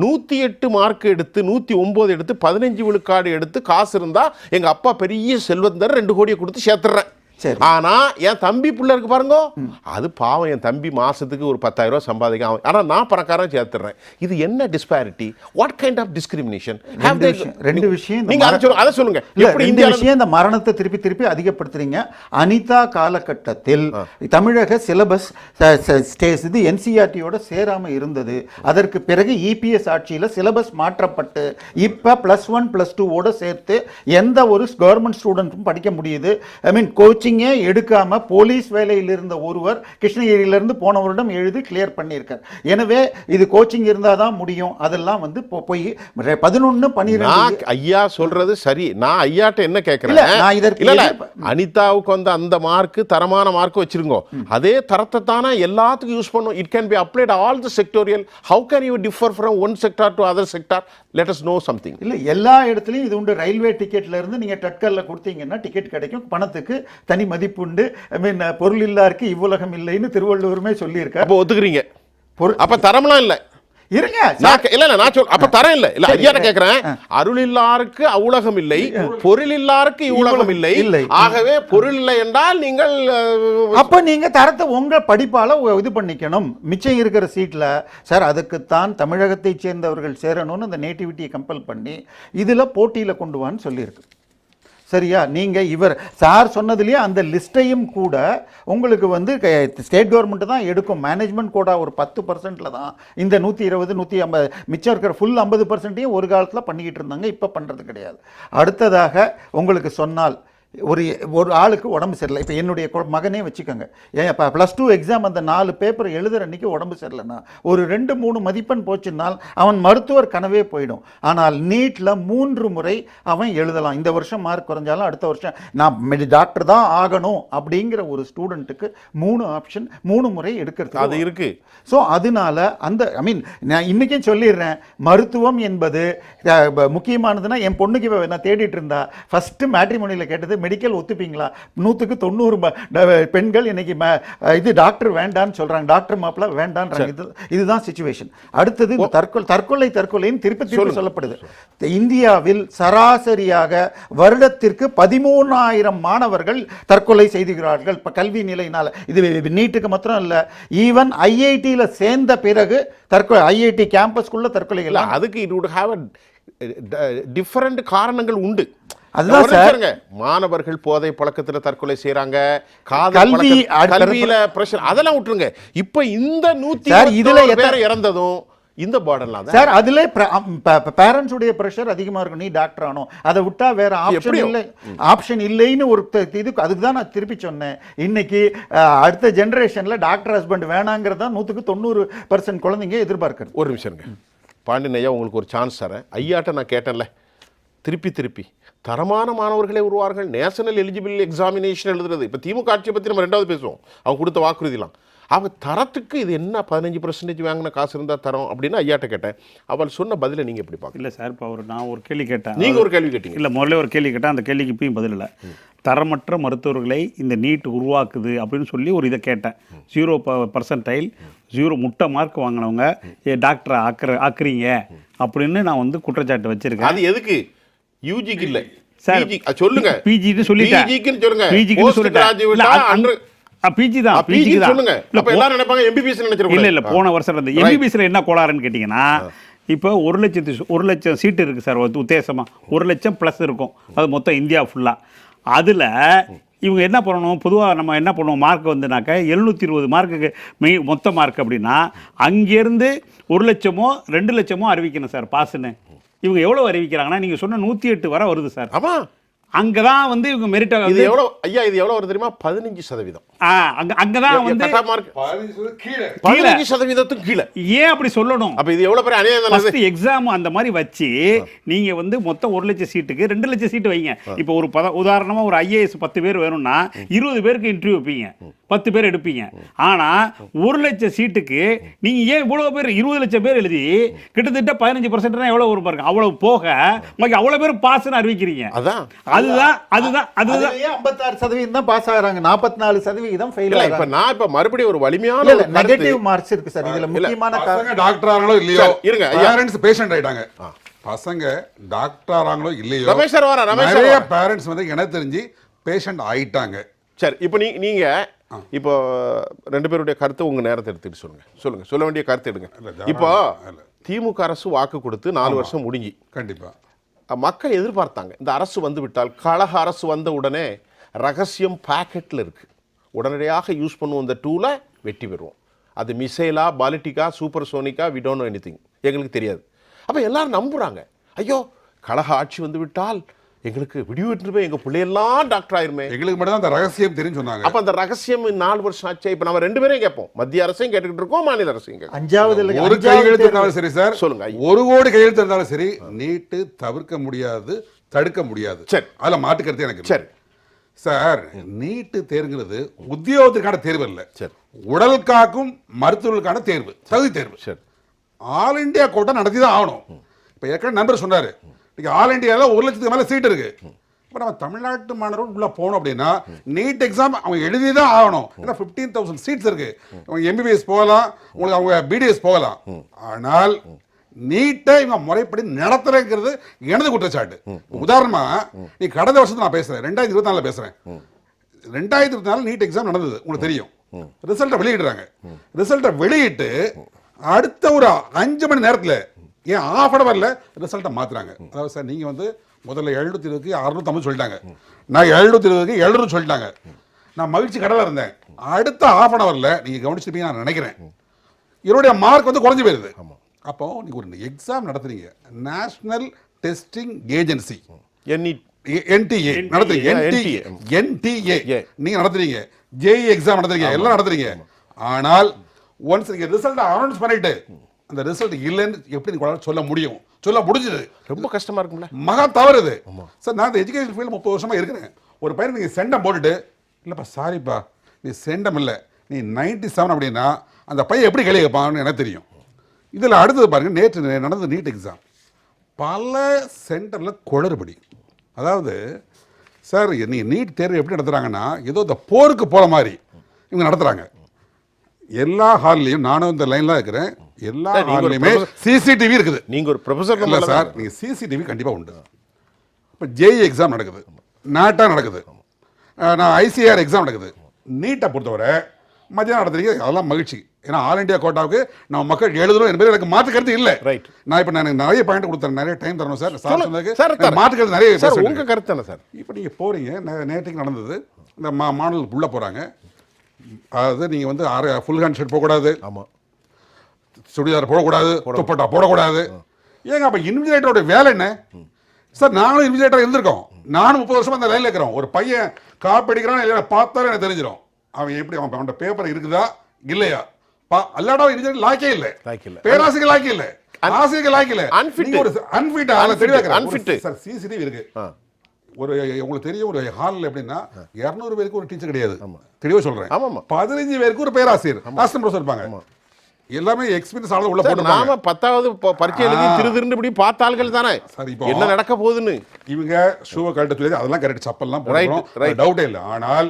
108 மார்க் எடுத்து 109 எடுத்து 15 விழுக்காடு எடுத்து காசு இருந்தா எங்க அப்பா பெரிய செல்வந்தர் 2 கோடியை கொடுத்து சேர்த்துறேன். ஆனா என் தம்பி பிள்ளை இருக்கு பாருங்க, அது பாவம், என் தம்பி மாசத்துக்கு ஒரு 10,000 ரூபாய் சம்பாதிக்க, ஆனா நான் பணக்காரன் சேர்த்துறேன். இது என்ன disparity? What kind of discrimination? ரெண்டு விஷயம் நீங்க அதை சொல்லுங்க. இந்த விஷயம், இந்த மரணத்தை திருப்பி அதிகப்படுத்துறீங்க. அனிதா காலகட்டத்தில் தமிழக சிலபஸ் இது என்சிஆர்டியோட சேராம இருந்தது. அதற்கு பிறகு இபிஎஸ் ஆட்சியில் சிலபஸ் மாற்றப்பட்டு இப்ப +1 +2 சேர்த்து எந்த ஒரு கவர்மெண்ட் ஸ்டூடெண்ட்டும் படிக்க முடியுது. ஐ மீன் கோச்சிங் எடுக்காம போலீஸ் வேலையில் இருந்த ஒருவர் கிருஷ்ணகிரியிலிருந்து போன வருடம் எழுதி கிளியர் பண்ணியிருக்கார். எனவே இது கோச்சிங் இருந்தாதான் முடியும். அதெல்லாம் வந்து போய் 11 12 ஐயா சொல்றது சரி. நான் ஐயாட்ட என்ன கேட்கிறேன், அனிதாவுக்கு வந்து அந்த மார்க் தரமான மார்க் வச்சிருங்க, அதே தரத்தை தானே எல்லாத்துக்கும் யூஸ் பண்ணும். It can be applied all the sectoral. How can you differ from one sector to other sector? Let us know something. இல்ல, எல்லா இடத்துலயும் இது உண்டு. ரயில்வே டிக்கெட்ல இருந்து நீங்க டட்கல்ல கொடுத்தீங்கன்னா டிக்கெட் கிடைக்கும். பணத்துக்கு தனி மதிப்பு உண்டு. ஐ மீன் பொருள் இல்லாருக்கு இவ்வுலகம் இல்லைன்னு திருவள்ளுவருமே சொல்லியிருக்காரு. அப்போ ஒத்துக்கிறீங்க? அப்ப தரம்லாம் இல்லை. இருங்க நான் சொல்ல அப்ப தரேன் இல்ல ஐயா கேக்குறேன். அருள் இல்லாருக்கு அவுலகம் இல்லை, பொருள் இல்லாருக்கு இவ்வுலகம் இல்லை. ஆகவே பொருள் இல்லை என்றால் நீங்கள் அப்ப நீங்க தரத்தை உங்க படிப்பால இது பண்ணிக்கணும். மிச்சம் இருக்கிற சீட்ல சார் அதுக்குத்தான் தமிழகத்தை சேர்ந்தவர்கள் சேரணும்னு அந்த நேட்டிவிட்டியை கம்பல் பண்ணி இதுல போட்டியில கொண்டு வான்னு சொல்லியிருக்கு. சரியா? நீங்கள் இவர் சார் சொன்னதுலேயே அந்த லிஸ்ட்டையும் கூட உங்களுக்கு வந்து ஸ்டேட் கவர்மெண்ட் தான் எடுக்கும். மேனேஜ்மெண்ட் கோடா ஒரு 10% தான் இந்த 120 150 மிச்சம் இருக்கிற ஃபுல் 50%ஐயும் ஒரு காலத்தில் பண்ணிக்கிட்டு இருந்தாங்க. இப்போ பண்ணுறது கிடையாது. அடுத்ததாக உங்களுக்கு சொன்னால் ஒரு ஆளுக்கு உடம்பு சரியில்லை. இப்போ என்னுடைய மகனே வச்சுக்கோங்க, ஏன் இப்போ +2 எக்ஸாம் அந்த 4 பேப்பர் எழுதுகிற அன்றைக்கி உடம்பு சரியில்லைன்னா ஒரு 2-3 மதிப்பெண் போச்சுன்னால் அவன் மருத்துவர் கனவே போயிடும். ஆனால் நீட்டில் 3 முறை அவன் எழுதலாம். இந்த வருஷம் மார்க் குறைஞ்சாலும் அடுத்த வருஷம் நான் டாக்டர் தான் ஆகணும் அப்படிங்கிற ஒரு ஸ்டூடெண்ட்டுக்கு 3 ஆப்ஷன் 3 முறை எடுக்கிறது அது இருக்குது. ஸோ அதனால அந்த நான் இன்றைக்கும் சொல்லிடுறேன், மருத்துவம் என்பது முக்கியமானதுன்னா என் பொண்ணுக்கு நான் தேடிட்டு இருந்தா ஃபஸ்ட்டு மேட்ரிமோனியில் கேட்டது மெடிக்கல் ஒத்துப்பீங்களா? 100க்கு 90 பெண்கள் இன்னைக்கு இது டாக்டர் வேண்டான்னு சொல்றாங்க, டாக்டர் மாப்பிள்ள வேண்டான்றாங்க. இதுதான் சிச்சுவேஷன். அடுத்தது தற்கொலைன்னு திருப்பி சொல்லப்படுது. இந்தியாவில் சராசரியாக வருடத்திற்கு 13,000 மாணவர்கள் தற்கொலை செய்துகிறார்கள் கல்வி நிலையினால. இது நீட்டுக்கு மாத்திரம் இல்ல, ஈவன் ஐஐடியில சேர்ந்த பிறகு தற்கொலை, ஐஐடி கேம்பஸ்குள்ள தற்கொலைகள். அதுக்கு இட் வுட் ஹேவ் டிஃபரண்ட் காரணங்கள் உண்டு. அதுதான் சார், மாணவர்கள் போதை பழக்கத்துல தற்கொலை செய்யறாங்க, கல்வியில பிரஷர், அதெல்லாம் விட்டுருங்க. இப்ப இந்த 120 பேர் இறந்ததும் இந்த பார்டர்லாம் தான் சார். அதுல பேரண்ட்ஸ் உடைய பிரஷர் அதிகமா இருக்கும், நீ டாக்டர் ஆகணும், அதை விட்டா வேற ஆப்ஷன் இல்லைன்னு ஒரு இது. அதுக்கு தான் நான் திருப்பி சொன்னேன், இன்னைக்கு அடுத்த ஜெனரேஷன்ல டாக்டர் ஹஸ்பண்ட் வேணாங்கிறதா 100க்கு 90% குழந்தைங்க எதிர்பார்க்கிறது. ஒரு நிமிஷம் பாண்டியன் ஐயா, உங்களுக்கு ஒரு சான்ஸ் தரேன். ஐயாட்ட நான் கேட்டேன்ல, திருப்பி தரமான மாணவர்களே உருவார்கள். நேஷனல் எலிஜிபிள் எக்ஸாமினேஷன் எழுதுறது. இப்போ திமுக ஆட்சியை பற்றி நம்ம 2வது பேசுவோம், அவங்க கொடுத்த வாக்குறுதிலாம். அவள் தரத்துக்கு இது என்ன 15% வாங்கின காசு இருந்தால் தரோம் அப்படின்னு ஐயாட்ட கேட்டேன். அவள் சொன்ன பதிலை நீங்கள் எப்படி பார்க்க? இல்லை சார், இப்போ நான் ஒரு கேள்வி கேட்டேன், நீங்கள் ஒரு கேள்வி கேட்டீங்க. இல்லை, முதல்ல ஒரு கேள்வி கேட்டேன், அந்த கேள்விக்கு இப்பயும் பதில் இல்லை. தரமற்ற மருத்துவர்களை இந்த நீட் உருவாக்குது அப்படின்னு சொல்லி ஒரு இதை கேட்டேன். 0% 0 முட்டை மார்க் வாங்கினவங்க டாக்டரை ஆக்குறீங்க அப்படின்னு நான் வந்து குற்றச்சாட்டு வச்சிருக்கேன். அது எதுக்கு? யூஜிக்கு இல்ல சார், சொல்லுங்க. பிஜின்னு சொல்லிட்டேன். பிஜிக்குன்னு சொல்லுங்க. பிஜிக்குன்னு சொல்லிட்டேன். பிஜி தான், பிஜி தான் சொல்லுங்க. அப்ப எல்லாரும் நினைப்பாங்க எம்பிபிஎஸ் நினைச்சிருப்பாங்க. இல்ல போன வருஷம் இருந்த எம்பிபிஎஸ்ல என்ன கோளாறுன்னு கேட்டீங்கன்னா, இப்போ 1 லட்சம் சீட்டு இருக்கு சார் உத்தேசமா. 1 லட்சம் ப்ளஸ் இருக்கும், அது மொத்தம் இந்தியா ஃபுல்லா. அதுல இவங்க என்ன பண்ணணும், பொதுவாக நம்ம என்ன பண்ணுவோம், மார்க் வந்துனாக்க 720 மார்க்குக்கு மொத்த மார்க் அப்படின்னா அங்கேருந்து 1 லட்சமோ 2 லட்சமோ அறிவிக்கணும் சார் பாஸ்ன்னு. இவங்க எவ்வளோ அறிவிக்கிறாங்கன்னா, நீங்கள் சொன்ன 108 வரை வருது சார். ஆமாம், அங்கே தான் வந்து இவங்க மெரிட்டாக. இது எவ்வளோ ஐயா, இது எவ்வளோ வருது தெரியுமா? 15%. அங்கே தான் வந்து 15% கீழே. ஏன் அப்படி சொல்லணும்? அப்போ இது எவ்வளோ பெரிய அநியாயம். எக்ஸாம் அந்த மாதிரி வச்சு நீங்கள் வந்து மொத்தம் 1 லட்சம் சீட்டுக்கு 2 லட்சம் சீட்டு வைங்க. இப்போ ஒரு உதாரணமாக ஒரு IAS 10 பேர் வேணும்னா 20 பேருக்கு இன்டர்வியூ வைப்பீங்க, 10 பேர் எடுப்பீங்க. ஆனால் 1 லட்சம் சீட்டுக்கு நீங்கள் ஏன் இவ்வளோ பேர் 20 லட்சம் பேர் எழுதி கிட்டத்தட்ட 15% எவ்வளோ வரும் பாருங்க. அவ்வளோ போக உங்களுக்கு அவ்வளோ பேர் பாஸ்ன்னு அறிவிக்கிறீங்க. அதுதான் 56% தான் பாஸ் ஆகுறாங்க, 44% ஃபெயில் ஆகுறாங்க. இப்ப நான் இப்ப மறுபடியும் ஒரு வலிமையான நெகட்டிவ் மார்க்ஸ் இருக்கு சார். இதுல முக்கியமான காரணம் டாக்டர் ஆறாங்களோ இல்லையோ, இருங்க, பேரண்ட்ஸ் பேஷண்ட் ஆயிட்டாங்க. பசங்க டாக்டர் ஆறாங்களோ இல்லையோ, நிறைய பேரண்ட்ஸ் வந்து எனக்கு தெரிஞ்சு பேஷண்ட் ஆயிட்டாங்க. சரி, இப்போ நீங்க இப்போ 2 பேருடைய கருத்து உங்க நேரத்தை எடுத்துட்டு சொல்லுங்க. சொல்ல வேண்டிய கருத்து எடுங்க. இப்போ திமுக அரசு வாக்கு கொடுத்து 4 வருஷம் முடிஞ்சு, கண்டிப்பா மக்கள் எதிர்பார்த்தாங்க இந்த அரசு வந்து விட்டால், கழக அரசு வந்த உடனே ரகசியம் பாக்கெட்டில் இருக்கு, உடனடியாக யூஸ் பண்ணுவோம் இந்த டூலை, வெற்றி பெறுவோம். அது மிசைலா, பாலிட்டிக்கா, சூப்பர் சோனிக்கா, வி டோன்ட் நோ எனிதிங், எங்களுக்கு தெரியாது. அப்போ எல்லாரும் நம்புறாங்க, ஐயோ கழக ஆட்சி வந்து விட்டால் எங்களுக்கு விடிவிட்டு போய் எங்கள் பிள்ளையெல்லாம் டாக்டர் ஆயிருமே, எங்களுக்கு மட்டும் தான் அந்த ரகசியம் தெரியும் சொன்னாங்க. அப்போ அந்த ரகசியம் 4 வருஷம் ஆச்சு. இப்போ நம்ம 2 பேரையும் கேட்போம், மத்திய அரசையும் கேட்டுக்கிட்டு இருக்கோம், மாநில அரசையும் கேட்கும். 5வது ஒரு கையெழுத்து இருந்தாலும் சரி சார், சொல்லுங்க, 1 கோடி கையெழுத்து இருந்தாலும் சரி, நீட்டு தவிர்க்க முடியாது, தடுக்க முடியாது. சரி, அதில் மாட்டுக்கிறது எனக்கு. சரி சார், நீட்டு தேர்வுங்கிறது உத்தியோகத்திற்கான தேர்வு இல்லை, சரி, உடல் காக்கும் மருத்துவர்களுக்கான தேர்வு, தகுதி தேர்வு. சரி, ஆல் இண்டியா கோட்டா நடத்தி தான் ஆகணும். இப்போ ஏற்கனவே நண்பர் சொன்னார், ஆல் இண்டியாவில் 1 லட்சத்துக்கு மேலே சீட் இருக்கு. இப்போ நம்ம தமிழ்நாட்டு மாணவர்கள் உள்ள போகணும் அப்படின்னா நீட் எக்ஸாம் அவங்க எழுதி தான் ஆகணும். ஏன்னா 15,000 சீட்ஸ் இருக்கு. அவங்க எம்பிபிஎஸ் போகலாம், உங்களுக்கு அவங்க பிடிஎஸ் போகலாம். ஆனால் நீட்டை இவங்க முறைப்படி நடத்துறேங்கிறது எனது குற்றச்சாட்டு. உதாரணமா நீ கடந்த வருஷத்துல நான் பேசுறேன், 2024 பேசுறேன். 2024 நீட் எக்ஸாம் நடந்தது, உங்களுக்கு தெரியும். ரிசல்ட்டை வெளியிடுறாங்க. ரிசல்ட்டை வெளியிட்டு அடுத்த ஒரு 5 மணி நேரத்தில் ஏன் ½ அன் ஹவர்ல ரிசல்ட்டை மாத்துறாங்க. அதாவது சார் நீங்க வந்து முதல்ல 720க்கு 650 சொல்லிட்டாங்க, நான் 720க்கு 700 சொல்லிட்டாங்க. நான் மகிழ்ச்சி கடல இருந்தேன். அடுத்த ½ அன் ஹவர்ல நீங்க கவனிச்சிருப்பீங்க நான் நினைக்கிறேன், என்னுடைய மார்க் வந்து குறைஞ்சு போயிருது. அப்போ நீங்க ஒரு எக்ஸாம் நடத்துறீங்க, நேஷனல் டெஸ்டிங் ஏஜென்சி NTA நடத்துறீங்க, NTA நீங்க நடத்துறீங்க, JEE எக்ஸாம் நடத்துறீங்க, எல்லாம் நடத்துறீங்க. ஆனால் ஒன்ஸ் நீங்க ரிசல்ட் அனௌன்ஸ் பண்ணிட்டு அந்த ரிசல்ட் இல்லைன்னு எப்படி நீங்க சொல்ல முடியும்? சொல்ல முடிஞ்சது ரொம்ப கஷ்டமா இருக்கும்ல, மகா தவறுது. சார் நான் இந்த எஜுகேஷன் ஃபீல்டு 30 வருஷமா இருக்கிறேன். ஒரு பையன் நீங்க செண்டம் போட்டுட்டு இல்லப்பா சாரிப்பா நீ செண்டம் இல்லை நீ 97 அப்படின்னா அந்த பையன் எப்படி கேள்வி கேட்பான்னு எனக்கு தெரியும். இதில் அடுத்தது பாருங்க, நேற்று நடந்த நீட் எக்ஸாம் பல சென்டரில் குளறுபடி. அதாவது சார் நீ நீட் தேர்வு எப்படி நடத்துகிறாங்கன்னா ஏதோ இந்த போருக்கு போகிற மாதிரி இவங்க நடத்துகிறாங்க. எல்லா ஹால்லையும், நானும் இந்த லைன்ல இருக்கிறேன், எல்லா ஹால்லையுமே சிசிடிவி இருக்குது. நீங்க ஒரு ப்ரொஃபசர் இல்லை சார், நீங்கள் சிசிடிவி கண்டிப்பாக உண்டு. இப்போ JEE எக்ஸாம் நடக்குது, நாட்டா நடக்குது, நான் ICAR எக்ஸாம் நடக்குது. நீட்டை பொறுத்தவரை மத்தியானம் நடத்துறீங்க, அதெல்லாம் மகிழ்ச்சி. ஏன்னா ஆல் இண்டியா கோட்டாவுக்கு நம்ம மக்கள் எழுதணும் என்பது எனக்கு மாற்று கருத்து இல்லை. ரைட். நான் இப்போ நான் நிறைய பாயிண்ட் கொடுத்தேன், நிறைய டைம் தரணும் சார். சார் மாற்று கருத்து நிறைய சார், உங்க கருத்து என்ன சார்? இப்போ நீங்கள் போறீங்க, நேற்றுக்கு நடந்தது, இந்த மாணவர்களுக்கு உள்ளே போகிறாங்க. அதாவது நீங்கள் வந்து ஃபுல் ஹேண்ட் ஷர்ட் போகக்கூடாது, ஆமாம், சுடிதார் போடக்கூடாது, துப்பட்டா போடக்கூடாது. ஏங்க அப்போ இன்விஜிலேட்டரோட வேலை என்ன சார்? நானும் இன்விஜிலேட்டர் இருந்திருக்கோம், நானும் 30 வருஷமா அந்த லைனில் இருக்கிறோம். ஒரு பையன் காப்பி அடிக்கிறான் இல்லை பார்த்தாலும் எனக்கு தெரிஞ்சிடும் அவன் எப்படி, அவன் பேப்பர் இருக்குதா இல்லையா. அல்லாடா இன்விஜிலேட்டர் லாக்கே இல்லை, பேராசிரியர் லாக்கே இல்லை, ஆசிரியர் லாக்கே இல்லை, அன்ஃபிட் ஆள தெளிவாக சார். சிசிடிவி இருக்கு. ஒரு உங்களுக்கு தெரியும், ஒரு ஹாலில் எப்படின்னா 200 பேருக்கு ஒரு டீச்சர் கிடையாது, தெளிவாக சொல்றேன். 15 பேருக்கு ஒரு பேராசிரியர் அசிஸ்டன்ட் ப்ரொஃபசர் இருப்பாங்க. எல்லாமே எக்ஸ்பீரியன்ஸ் ஆள உள்ள போட்டு நாம 10வது பரீட்சை எழுதி திருதிருன்னு இப்படி பார்த்த ஆள்கள் தானே சரி. இப்போ என்ன நடக்க போகுதுன்னு இவங்க ஷூவை கழட்ட சொல்லி அதெல்லாம் கரெக்ட், சப்பல்லாம் போடுறோம், டவுட்டே இல்லை. ஆனால்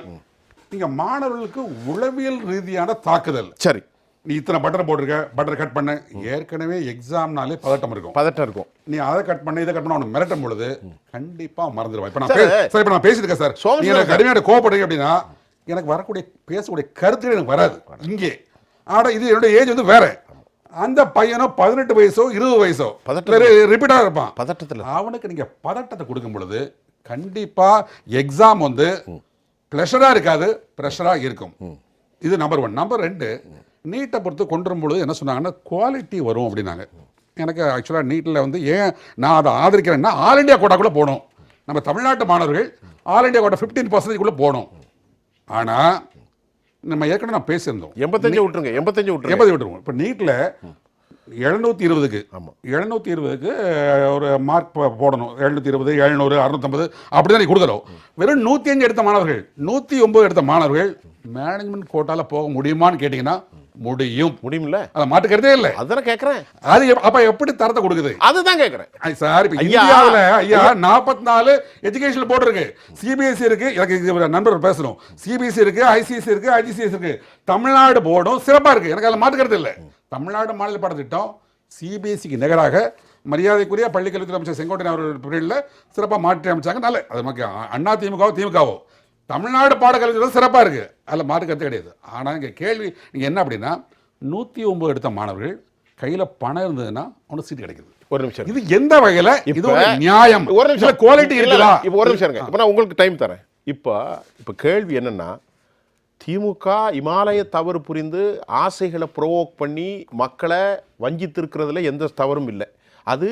நீங்க மாணவர்களுக்கு உளவியல் ரீதியான தாக்குதல். சரி, நீ இத்தனை பட்டர் போட்டிருக்க, பட்டர் கட் பண்ண, ஏற்கனவே எக்ஸாம்னாலே பதட்டம் இருக்கும். நீ அதை கட் பண்ண இதை கட் பண்ண அவனுக்கு மிரட்டும் பொழுது கண்டிப்பா மறந்துடுவான். இப்போ நான் பேசியிருக்கேன் சார், நீங்க எனக்கு கடுமையான கோவப்படுறீங்க அப்படின்னா எனக்கு வரக்கூடிய பேசக்கூடிய கருத்துக்கள் எனக்கு வராது இங்கே. ஆனா இது என்னோட ஏஜ் வந்து வேற. அந்த பையனோ 18 வயசோ 20 வயசோ ரிப்பீட்டா இருப்பான் பதட்டத்தில். அவனுக்கு நீங்க பதட்டத்தை கொடுக்கும் பொழுது கண்டிப்பா எக்ஸாம் வந்து பிளஷரா இருக்காது, ப்ரெஷரா இருக்கும். இது நம்பர் 1. நம்பர் 2, நீட்டை பொறுத்து கொண்டு வரும்பொழுது என்ன சொன்னாங்கன்னா குவாலிட்டி வரும் அப்படின்னாங்க. எனக்கு ஆக்சுவலாக நீட்டில் வந்து ஏன் நான் அதை ஆதரிக்கிறேன்னா ஆல் இண்டியா கோட்டாக்குள்ளே போகணும். நம்ம தமிழ்நாட்டு மாணவர்கள் ஆல் இண்டியா கோட்டா 15% போகணும். ஆனால் நம்ம ஏற்கனவே நான் பேசியிருந்தோம் 85 விட்டுருங்க, 80 விட்டுருவோம். இப்போ நீட்டில் 720க்கு ஒரு மார்க் போடணும். 720, 700, 650 அப்படி தான் நீ கொடுக்குறோம். வெறும் 105 எடுத்த மாணவர்கள், 109 எடுத்த மாணவர்கள் மேனேஜ்மெண்ட் கோட்டால போக முடியுமான்னு கேட்டீங்கன்னா முடியும்ல, அதை மாட்டுக்கிறதே இல்லை. அதான் கேட்கறேன், அது அப்ப எப்படி தரத்தை கொடுக்குது அதுதான் கேட்கறேன் சார். இப்ப இந்தியாவில் ஐயா 44 எஜுகேஷன் போர்டு இருக்கு, சிபிஎஸ்சி இருக்கு, எனக்கு நண்பர் பேசணும், சிபிஎஸ்சி இருக்கு, ஐசிஎஸ்சி இருக்கு, ஐஜிசிஎஸ் இருக்கு, தமிழ்நாடு போர்டும் சிறப்பா இருக்கு, எனக்கு அதில் மாட்டுக்கிறது இல்லை. தமிழ்நாடு மாநில பாடத்திட்டம் சிபிஎஸ்சிக்கு நிகராக மரியாதைக்குரிய பள்ளிக்கல்வித்துறை அமைச்சர் செங்கோட்டையன் அவர்கள் பீரியடில் சிறப்பாக மாற்றி அமைச்சாங்க. நல்ல அது நமக்கு அண்ணா திமுகவோ தமிழ்நாடு பாடக்கல்வி சிறப்பாக இருக்கு, அதில் மாற்று கருத்து கிடையாது. ஆனால் இங்கே கேள்வி நீங்கள் என்ன அப்படின்னா 109 எடுத்த மாணவர்கள் கையில் பணம் இருந்ததுன்னா அவனுக்கு சீட்டு கிடைக்குது. ஒரு நிமிஷம், இது எந்த வகையில் இது ஒரு நியாயம்? ஒரு நிமிஷம், குவாலிட்டி இருக்குதா? இப்போ ஒரு நிமிஷம் இருங்க, இப்போ நான் உங்களுக்கு டைம் தரேன். இப்போ கேள்வி என்னன்னா, திமுக இமாலய தவறு புரிந்து ஆசைகளை ப்ரொவோக் பண்ணி மக்களை வஞ்சித்திருக்கிறதுல எந்த தவறும் இல்லை. அது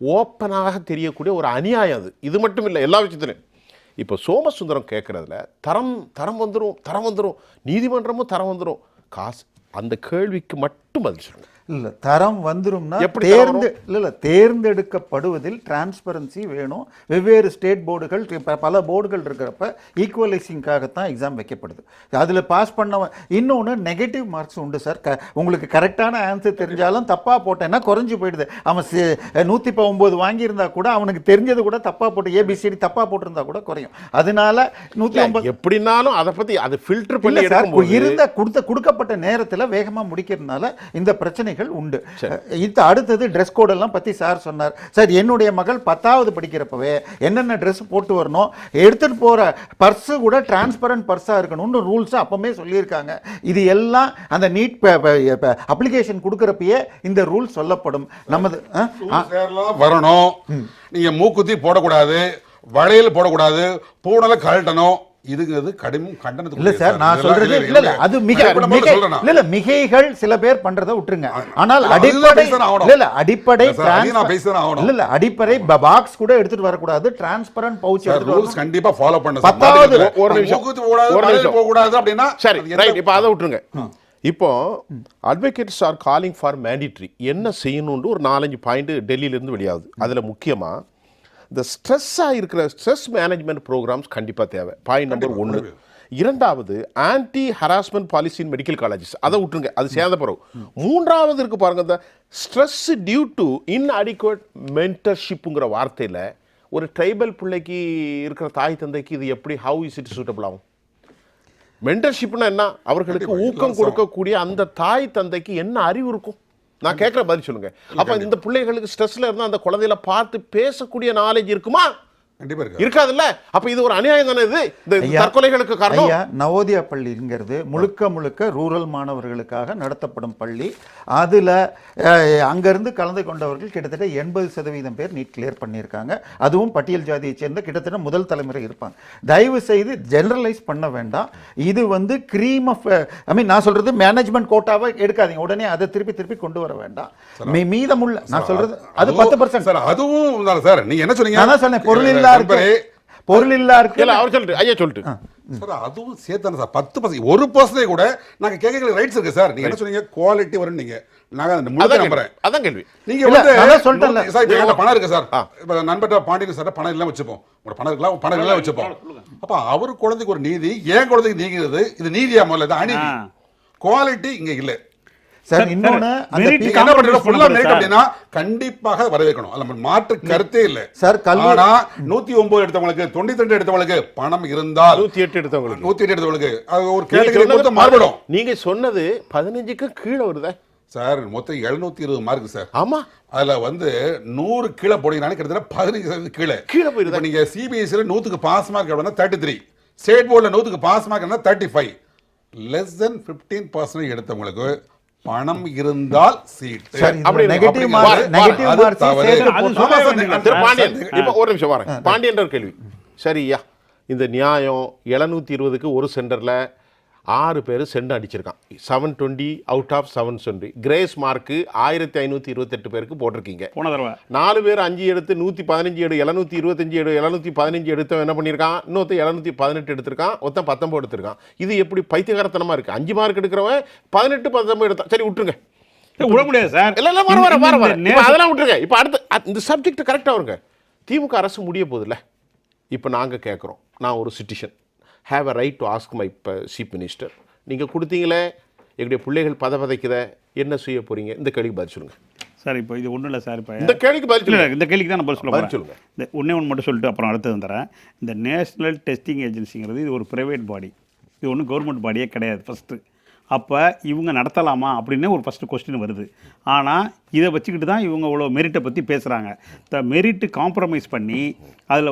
ஓப்பனாக தெரியக்கூடிய ஒரு அநியாயம். இது மட்டும் இல்லை, எல்லா விஷயத்துலையும். இப்போ சோமசுந்தரம் கேட்குறதுல தரம் வந்துடும், நீதிமன்றமும் தரம் வந்துடும், காசு அந்த கேள்விக்கு மட்டும் பதில் சொல்லுங்க. இல்ல தரம் வந்துரும்னா எப்படி தரம் வரும்? தேர்ந்தெடுக்கப்படுவதில் டிரான்ஸ்பரன்சி வேணும். வெவ்வேறு ஸ்டேட் போர்டுகள் பல போர்டுகள் இருக்கிறப்ப ஈக்குவலைசிங்காகத்தான் எக்ஸாம் வைக்கப்படுது. அதில் பாஸ் பண்ணவன் இன்னொன்று நெகட்டிவ் மார்க்ஸ் உண்டு சார். உங்களுக்கு கரெக்டான ஆன்சர் தெரிஞ்சாலும் தப்பா போட்டேன்னா குறைஞ்சு போயிடுது. அவன் 119 வாங்கியிருந்தா கூட அவனுக்கு தெரிஞ்சது கூட தப்பா போட்டு ஏபிசிடி தப்பா போட்டிருந்தா கூட குறையும். அதனால 150 எப்படினாலும் அதை பத்தி அது ஃபில்டர் பண்ணி எடுக்கும்போது கொடுக்கப்பட்ட நேரத்தில் வேகமா முடிக்கிறதுனால இந்த பிரச்சனைகள் உண்டு. இது அடுத்தது ட்ரெஸ் கோட் எல்லாம் பத்தி சார் சொன்னார். சார் என்னுடைய மகள் 10வது படிக்கிறப்பவே என்னென்ன ட்ரெஸ் போட்டு வரணும், எடுத்துட்டு போற பர்ஸ் கூட டிரான்ஸ்பரண்ட் பர்ஸா இருக்கணும்னு ரூல்ஸ் அப்பவே சொல்லியிருக்காங்க. இது எல்லாம் அந்த நீட் அப்ளிகேஷன் கொடுக்கறப்பயே இந்த ரூல் சொல்லப்படும். நமது வரணும். நீங்க மூக்குத்தி போடக்கூடாது, வளையல் போடக்கூடாது, பூனல கழட்டணும். இதுங்கிறது கடும் கண்டனத்துக்கு இல்ல சார், நான் சொல்றது இல்ல அது மிகைகள் சில பேர் பண்றதை விட்டுருங்க. ஆனால் அடிப்படை பாக்ஸ் கூட எடுத்துட்டு வரக்கூடாது, டிரான்ஸ்பரண்ட் பவுச் ரூல்ஸ் கண்டிப்பா ஃபாலோ பண்ணணும். 10வது ஒரு நிமிஷம் போக கூடாது அப்படினா சரி ரைட். இப்போ அதை விட்டுருங்க. இப்போ advocates are calling for mandatory என்ன செய்யணும்னு ஒரு 4-5 பாயிண்ட் டெல்லியிலிருந்து வெளியாகுது. அதுல முக்கியமா இந்த ஸ்ட்ரெஸ்ஸாக இருக்கிற ஸ்ட்ரெஸ் மேனேஜ்மெண்ட் ப்ரோக்ராம்ஸ் கண்டிப்பாக தேவை. Point number 1. இரண்டாவது ஆன்டி ஹராஸ்மெண்ட் பாலிசி இன் மெடிக்கல் காலேஜஸ், அதை விட்டுருங்க, அது சேர்ந்த பிறகு. 3வது இருக்கு பாருங்க, இந்த ஸ்ட்ரெஸ் டியூ டு இன்அடிக்குவேட் மென்டர்ஷிப்புங்கிற வார்த்தையில் ஒரு ட்ரைபல் பிள்ளைக்கு இருக்கிற தாய் தந்தைக்கு இது எப்படி ஹவு இஸ் இட் சூட்டபிள் ஆகும்? மென்டர்ஷிப்னா என்ன? அவர்களுக்கு ஊக்கம் கொடுக்கக்கூடிய அந்த தாய் தந்தைக்கு என்ன அறிவு இருக்கும்? நான் கேட்குற பதில் சொல்லுங்க. அப்ப இந்த பிள்ளைகளுக்கு ஸ்ட்ரெஸ்ல இருந்தா அந்த குழந்தையில பார்த்து பேசக்கூடிய நாலேஜ் இருக்குமா? கண்டிப்பா இருக்காதுல்ல. அப்ப இது ஒரு அநியாயம் தானே. இது இந்த தற்கொலைகளுக்கு காரணம். நவோதயா பள்ளிங்கிறது முழுக்க ரூரல் மாணவர்களுக்காக நடத்தப்படும் பள்ளி. அதுல அங்கிருந்து கலந்து கொண்டவர்கள் கிட்டத்தட்ட 80% பேர் நீட் கிளியர் பண்ணியிருக்காங்க. அதுவும் பட்டியல் ஜாதியை சேர்ந்த கிட்டத்தட்ட முதல் தலைமுறை இருப்பாங்க. தயவு செய்து ஜெனரலைஸ் பண்ண வேண்டாம். இது கிரீம் ஆஃப் நான் சொல்றது மேனேஜ்மெண்ட் கோட்டாவை எடுக்காதீங்க. உடனே அதை திருப்பி கொண்டு வர வேண்டாம். மீதமுள்ள நான் சொல்றது அது 10%. சார் அதுவும் சார் நீங்க என்ன சொன்னீங்க? நான் சொன்னேன் பொருள் இல்ல இருக்கு. அவர் சொல்லிட்டு ஐயா சொல்லிட்டு சார் அதுவும் சேர்த்தான சார் 10% 1% கூட நாங்க கேட்கற ரைட்ஸ் இருக்கு சார். நீங்க என்ன சொன்னீங்க? குவாலிட்டி வரும். நீங்க நாங்க அந்த முழுக்க நம்புறேன். அதான் கேள்வி. நீங்க சொல்லிட்டேன்ல சார், இப்ப பணம் இருக்கு சார். இப்ப நண்பர்ட்ட பாண்டியன் சார் பணம் எல்லாம் வச்சுப்போம். உங்க பணம் எல்லாம் வச்சுப்போம். அப்ப அவர் குழந்தைக்கு ஒரு நீதி, ஏன் குழந்தைக்கு நீங்கிறது இது நீதியா? முதல்ல இது அநீதி. குவாலிட்டி இங்க இல்ல சார். இன்னொன்னு கண்டிப்பாக வரவேற்கணும். அதுல மாற்று கருத்தே இல்ல சார். ஆனா 109 எடுத்தவங்களுக்கு 92 எடுத்தவங்களுக்கு பணம் இருந்தால் 108 எடுத்தவங்களுக்கு அது ஒரு கேட்டகரி பொறுத்து மாறுபடும். நீங்க சொன்னது 15க்கு கீழே வருதா சார்? மொத்தம் 720 மார்க் சார். ஆமா, அதுல 100 கீழே போனீங்கன்னா கிட்டத்தட்ட 15% கீழே போயிருது. நீங்க சிபிஎஸ்சில 100க்கு பாஸ் மார்க் எவ்வளவுனா 33, ஸ்டேட் போர்டுல 100க்கு பாஸ் மார்க் 35. லெஸ் தென் 15% எடுத்தவங்களுக்கு பணம் இருந்தால் சீட்டு. நெகட்டிவ் ஒரு நிமிஷம் வரேன். பாண்டியன்ற கேள்வி சரியா? இந்த நியாயம் 720க்கு ஒரு சென்டர்ல 6 பேர் சென்ட் அடிச்சிருக்கான். 720 அவுட் ஆஃப் 720. கிரேஸ் மார்க்கு 1528 பேருக்கு போட்டிருக்கீங்க. 4 பேர் 5 எடுத்து 115 எடு, 725 எடு, 715 எடுத்தவன் என்ன பண்ணியிருக்கான்? இன்னொருத்த 718 எடுத்திருக்கான், ஒருத்தன் 19 எடுத்திருக்கான். இது எப்படி பைத்தியகாரத்தனமா இருக்கு? 5 மார்க் எடுக்கிறவன் 18 19 எடுத்தான். சரி விட்டுருங்க, விட முடியாது சார். அதெல்லாம் விட்டுருங்க. இப்போ அடுத்து இந்த சப்ஜெக்ட் கரெக்டாக வருங்க. திமுக அரசு முடிய போதில்ல. இப்போ நாங்கள் கேட்குறோம், நான் ஒரு citizen have a right to ask my chief minister. நீங்கள் கொடுத்தீங்களே எங்களுடைய பிள்ளைகள் பதவிக்குத என்ன செய்ய போறீங்க? இந்த கேள்விக்கு பதில் சொல்லுங்க சார். இப்போ இது ஒன்றும் இல்லை சார். இப்போ இந்த கேள்விக்கு பதில் சொல்லுங்க. இந்த கேள்விக்கு தான் நான் பதில் சொல்லுவேன். சொல்லுங்க. இந்த ஒன்று மட்டும் சொல்லிட்டு அப்புறம் அடுத்தது தரேன். இந்த நேஷ்னல் டெஸ்டிங் ஏஜென்சிங்கிறது இது ஒரு ப்ரைவேட் பாடி, இது ஒன்றும் கவர்மெண்ட் பாடியே கிடையாது ஃபஸ்ட்டு. அப்போ இவங்க நடத்தலாமா அப்படின்னு ஒரு ஃபஸ்ட்டு கொஸ்டின் வருது. ஆனால் இதை வச்சுக்கிட்டு தான் இவங்க இவ்வளோ மெரிட்டை பற்றி பேசுகிறாங்க. இந்த மெரிட்டு காம்ப்ரமைஸ் பண்ணி அதில்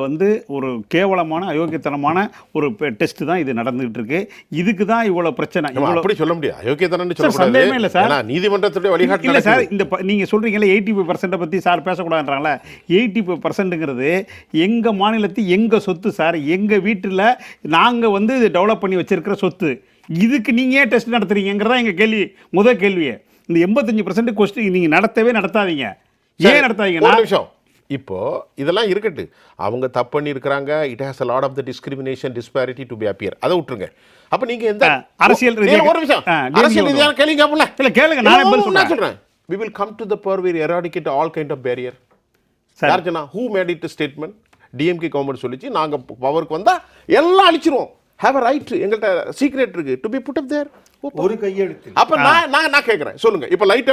ஒரு கேவலமான அயோக்கியத்தனமான ஒரு டெஸ்ட்டு தான் இது நடந்துகிட்டு இருக்கு. இதுக்கு தான் இவ்வளோ பிரச்சனை. அப்படி சொல்ல முடியாது. அயோக்கியத்தனம்னு சொல்ல சந்தேகமே இல்லை சார். நீதிமன்றத்துடைய வழிகாட்டு இல்லை சார். இந்த நீங்கள் சொல்கிறீங்களே 85% பற்றி சார் பேசக்கூடாதுன்றாங்களே. 85%ங்கிறது எங்கள் மாநிலத்து எங்கள் சொத்து சார். எங்கள் வீட்டில் நாங்கள் டெவலப் பண்ணி வச்சிருக்கிற சொத்து. இதுக்கு நீங்கள் ஏன் டெஸ்ட் நடத்துறீங்கிறதா எங்கள் கேள்வி, முதல் கேள்வியே. இந்த 85% கொஸ்டின் நீங்கள் நடத்தாதீங்க. ஏன் நடத்தாதீங்கன்னா விஷயம் இப்போ இதெல்லாம் இருக்கட்டு. அவங்க தப்பு பண்ணி இருக்கிறாங்க. It has a lot of the discrimination disparity to be appear. அதை விட்டுருங்க. அப்ப நீங்க எந்த அரசியல் ஒரு விஷயம் அரசியல் ரீதியான கேள்வி கேட்பல. இல்ல கேளுங்க, நானே பதில் சொல்றேன். we will come to the point where we eradicate all kind of barrier. சரி. யார் சொன்னா? Who made it a statement? DMK government சொல்லிச்சு நாங்க பவருக்கு வந்தா எல்லாம் அழிச்சிருவோம். have a right, எங்கள்கிட்ட சீக்ரெட் இருக்கு to be put up there. ஒரு கையெழுத்து. அப்ப நான் கேக்குறேன், சொல்லுங்க. இப்ப லைட்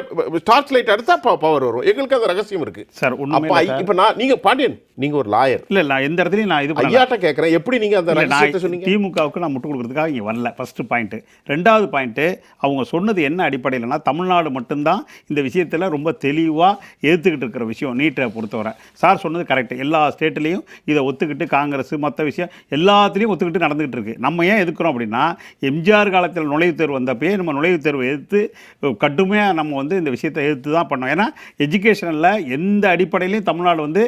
டார்ச் லைட் எடுத்தா பவர் வரும். எங்களுக்கு அந்த ரகசியம் இருக்கு சார். அப்ப இப்ப நீங்க பாண்டியன், நீங்க ஒரு லாயர். இல்ல எந்த இடத்துலயும் நான் இது ஐயாட்ட கேக்குறேன், எப்படி நீங்க அந்த ரகசியத்தை சொன்னீங்க? திமுகவுக்கு நான் முட்டு கொடுக்கறதுக்காக இங்க வரல. First point. ரெண்டாவது பாயிண்ட், அவங்க சொன்னது என்ன அடிப்படையிலனா தமிழ்நாடு மட்டும்தான் இந்த விஷயத்துல ரொம்ப தெளிவா ஏத்துக்கிட்டு இருக்கிற விஷயம். நீட்டை பொறுத்தவரை சார் சொன்னது கரெக்ட். எல்லா ஸ்டேட்லயும் இதை ஒத்துக்கிட்டு காங்கிரஸ் மற்ற விஷயம் எல்லாத்துலயும் ஒத்துக்கிட்டு நடந்துகிட்டு இருக்கு. நம்ம ஏன் எதுக்குறோம் அப்படின்னா, எம்ஜிஆர் காலத்தில் நுழைவுத் தேர்வு வந்தப்பே நம்ம நுழைவுத் தேர்வை எதிர்த்து கடுமையாக நம்ம வந்து இந்த விஷயத்தை எதிர்த்து தான் பண்ணோம். ஏன்னா எஜுகேஷனில் எந்த அடிப்படையிலையும் தமிழ்நாடு வந்து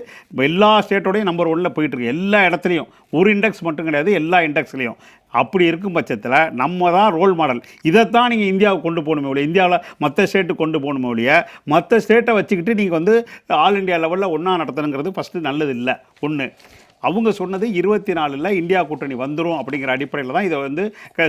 எல்லா ஸ்டேட்டோடையும் நம்பர் 1ல் போயிட்டு இருக்கு. எல்லா இடத்துலையும், ஒரு இண்டெக்ஸ் மட்டும் கிடையாது, எல்லா இண்டெக்ஸ்லையும். அப்படி இருக்கும் பட்சத்தில் நம்ம தான் ரோல் மாடல். இதைத்தான் நீங்கள் இந்தியாவுக்கு கொண்டு போகணுமே ஒழிய, இந்தியாவில் மற்ற ஸ்டேட்டுக்கு கொண்டு போகணுமே ஒழிய, மற்ற ஸ்டேட்டை வச்சுக்கிட்டு நீங்கள் வந்து ஆல் இண்டியா லெவலில் ஒன்றா நடத்தணுங்கிறது ஃபஸ்ட்டு நல்லது இல்லை. ஒன்று, அவங்க சொன்னது 24ல் இந்தியா கூட்டணி வந்துடும் அப்படிங்கிற அடிப்படையில் தான் இதை வந்து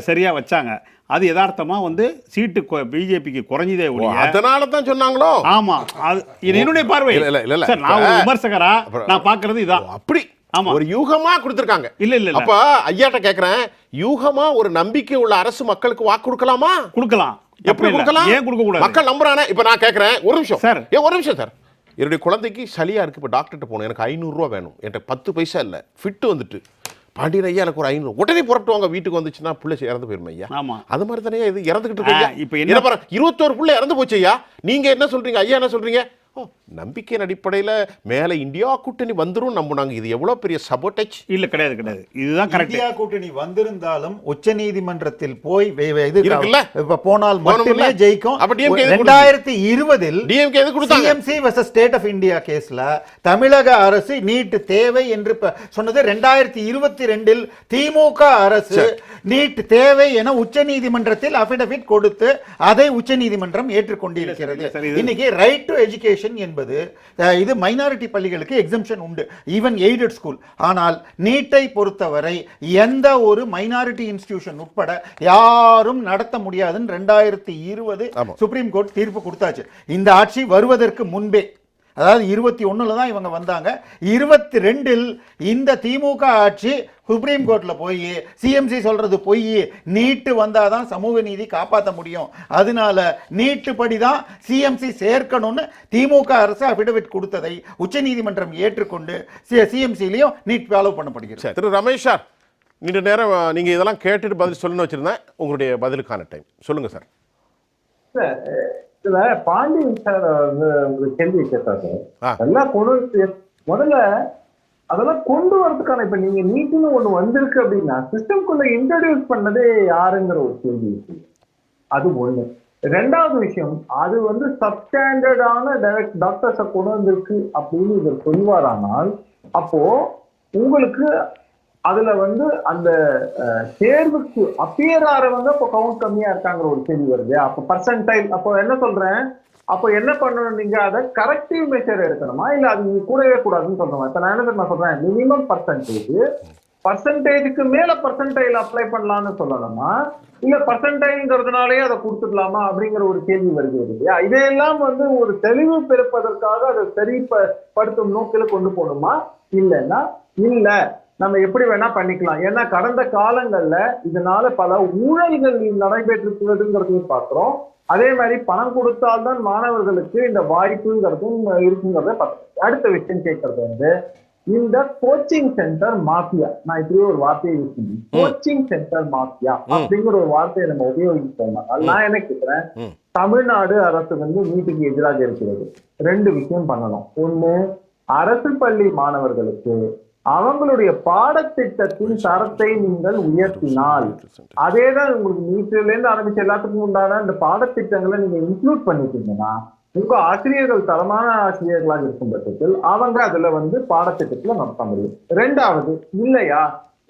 சரியாக வச்சாங்க. அது யதார்த்தமாக வந்து சீட்டு பிஜேபிக்கு குறைஞ்சதே ஒழிய அதனால தான் சொன்னாங்களோ. ஆமா, அது என்னுடைய பார்வை. இல்ல சார், நான் ஒரு விமர்சகரா நான் பார்க்கறது இதான். அப்படி ஆமா, ஒரு யூகமா கொடுத்திருக்காங்க. இல்ல அப்ப ஐயாட்ட கேக்குறேன், யூகமா ஒரு நம்பிக்கை உள்ள அரசு மக்களுக்கு வாக்கு கொடுக்கலாமா? கொடுக்கலாம். எப்படி கொடுக்கலாம்? ஏன் கொடுக்க கூடாது? மக்கள் நம்புறானே. இப்ப நான் கேக்குறேன், ஒரு நிமிஷம் சார், ஒரு நிமிஷம் சார். என்னுடைய குழந்தைக்கு சளியா இருக்கு, இப்போ டாக்டர்கிட்ட போகணும், எனக்கு 500 ரூபா வேணும், என்கிட்ட 10 பைசா இல்லை, ஃபிட்டு வந்துட்டு பாண்டியன் ஐயா எனக்கு ஒரு 500, உடனே புறப்பட்டுவாங்க. வீட்டுக்கு வந்துச்சுன்னா பிள்ளை இறந்து போயிருமே ஐயா. ஆமா, அது மாதிரி தானே இது இறந்துகிட்டு இருக்கு. இப்போ என்ன 21 பிள்ளை இறந்து போச்சு ஐயா. நீங்க என்ன சொல்றீங்க? ஐயா என்ன சொல்றீங்க? நம்பிக்கையின் அடிப்படையில் மேலே இந்தியா கூட்டணி வந்துரும் நம்புனாங்க. இது எவ்வளவு பெரிய சபோட்டேஜ்? இல்ல, கிடையாது. இதுதான் கரெக்ட். இந்தியா கூட்டணி வந்திருந்தாலும் உச்ச நீதிமன்றத்தில் போய் இது இருக்குல்ல, இப்ப போனால் மட்டுமே ஜெயிக்கும். 2020 டிஎம்கே எது கொடுத்தாங்க? CMC versus state of India கேஸ்ல தமிழக அரசு நீட் தேவை என்று சொன்னது 2022 திமுக அரசு நீட் தேவை என உச்ச நீதிமன்றத்தில் அபிடவிட் கொடுத்து அதை உச்ச நீதிமன்றம் ஏற்றுக்கொண்டிருக்கிறது. இன்னைக்கு ரைட் டு எஜுகேஷன் என்பது இது மைனாரிட்டி பள்ளிகளுக்கு எக்ஸம்ஷன் உண்டு, ஈவன் எய்டட் ஸ்கூல். ஆனால் நீட்டை பொறுத்தவரை எந்த ஒரு மைனாரிட்டி இன்ஸ்டிடியூஷன் உட்பட யாரும் நடத்த முடியாதுன்னு 2020 சுப்ரீம் கோர்ட் தீர்ப்பு கொடுத்தாச்சு. இந்த ஆட்சி வருவதற்கு முன்பே, அதாவது 21ல் தான் இவங்க வந்தாங்க. 22ல் இந்த திமுக ஆட்சி சுப்ரீம் கோர்ட்ல போய் சிஎம்சி சொல்றது போய் நீட்டு வந்தாதான் சமூக நீதி காப்பாற்ற முடியும், அதனால நீட்டு படிதான் சிஎம்சி சேர்க்கணும்னு திமுக அரசு அபிடவிட் கொடுத்ததை உச்ச நீதிமன்றம் ஏற்றுக்கொண்டு சிஎம்சிலையும் நீட் ஃபாலோ பண்ணப்படுகிறது. திரு ரமேஷ் சார், நீண்ட நேரம் நீங்க இதெல்லாம் கேட்டுட்டு பதில் சொல்லணும்னு வச்சிருந்தேன். உங்களுடைய பதிலுக்கான டைம் சொல்லுங்க சார். இதுல பாண்டியன் சார் வந்து ஒரு கேள்வி கேட்டாரு. எல்லாம் முதல்ல அதெல்லாம் கொண்டு வரதுக்கான, இப்ப நீங்க நீட்டுன்னு ஒண்ணு வந்திருக்கு அப்படின்னா சிஸ்டம்குள்ள இன்ட்ரோடியூஸ் பண்ணதே யாருங்கிற ஒரு கேள்வி இருக்கு. அது ஒண்ணு. ரெண்டாவது விஷயம், அது வந்து சப்ஸ்டாண்டர்டான டாக்டர்ஸை கொண்டு வந்திருக்கு அப்படின்னு இவர் சொல்வாரானால், அப்போ உங்களுக்கு அதுல வந்து அந்த தேர்வுக்கு அப்பியர் ஆறவங்க இப்போ கவுண்ட் கம்மியா இருக்காங்கிற ஒரு கேள்வி வருது. அப்போ பர்சன்டைல், அப்போ என்ன சொல்றேன், அப்போ என்ன பண்ணணும், நீங்க அதை கரெக்டிவ் மெஷர் எடுக்கணுமா, இல்ல அது நீங்க கூடவே கூடாதுன்னு சொல்றோமா? இப்ப நான் என்ன சொல்றேன், மினிமம் பர்சன்டேஜுக்கு மேல பர்சன்டைல் அப்ளை பண்ணலாம்னு சொல்லணுமா, இல்ல பர்சன்டைல்ங்கிறதுனாலே அதை கொடுத்துக்கலாமா அப்படிங்கிற ஒரு கேள்வி வருகிறது இல்லையா? இதையெல்லாம் வந்து ஒரு தெளிவு பெறுப்பதற்காக அதை சரிப்படுத்தும் நோக்கில கொண்டு போகணுமா, இல்லைன்னா இல்ல நம்ம எப்படி வேணா பண்ணிக்கலாம். ஏன்னா கடந்த காலங்கள்ல இதனால பல ஊழல்கள் நடைபெற்றிருக்கிறதுங்கிறதையும் பார்க்கிறோம். அதே மாதிரி பணம் கொடுத்தால்தான் மாணவர்களுக்கு இந்த வாய்ப்புங்கிறதும் இருக்குங்கிறத பார்க்கிறோம். அடுத்த விஷயம் கேட்கறது வந்து இந்த கோச்சிங் சென்டர் மாஃபியா. நான் இப்படியே ஒரு வார்த்தையை யூஸ் பண்ணி கோச்சிங் சென்டர் மாஃபியா அப்படிங்கிற ஒரு வார்த்தையை நம்ம உபயோகிச்சோம்னா, நான் என்ன கேட்கிறேன், தமிழ்நாடு அரசு வந்து நீட்டுக்கு எதிராக இருக்கிறது. 2 விஷயம் பண்ணணும். ஒண்ணு, அரசு பள்ளி மாணவர்களுக்கு அவங்களுடைய பாடத்திட்டத்தின் தரத்தை நீங்கள் உயர்த்தினால், அதேதான் உங்களுக்கு நீட்டில இருந்து ஆரம்பிச்ச எல்லாத்துக்கும் உண்டான இந்த பாடத்திட்டங்களை நீங்க இன்க்ளூட் பண்ணிட்டீங்கன்னா உங்க ஆசிரியர்கள் தரமான ஆசிரியர்களாக இருக்கும் பட்சத்தில் அவங்க அதுல வந்து பாடத்திட்டத்துல நடத்த முடியும். 2வது, இல்லையா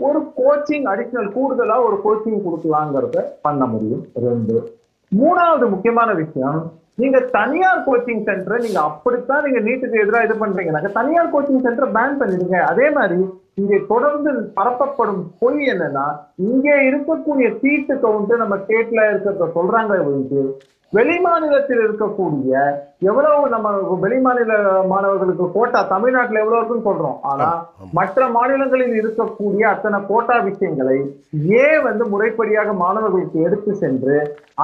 ஒரு கோச்சிங் அடிஷனல் கூடுதலா ஒரு கோச்சிங் கொடுக்கலாங்கிறத பண்ண முடியும். 2. 3வது முக்கியமான விஷயம், நீங்க தனியார் கோச்சிங் சென்டரை நீங்க அப்படித்தான் நீங்க நீட்டுக்கு எதிராக இது பண்றீங்கன்னாக்க தனியார் கோச்சிங் சென்டரை பேன் பண்ணிடுங்க. அதே மாதிரி இங்கே தொடர்ந்து பரப்பப்படும் பொய் என்னன்னா, இங்கே இருக்கக்கூடிய சீட்டு கவுண்ட் நம்ம ஸ்டேட்ல இருக்கிறத சொல்றாங்க வந்து, வெளி மாநிலத்தில் இருக்கக்கூடிய எவ்வளவு நம்ம வெளிமாநில மாணவர்களுக்கு கோட்டா தமிழ்நாட்டுல எவ்வளவு இருக்குன்னு சொல்றோம். ஆனா மற்ற மாநிலங்களில் இருக்கக்கூடிய அத்தனை கோட்டா விஷயங்களை ஏன் வந்து முறைப்படியாக மாணவர்களுக்கு எடுத்து சென்று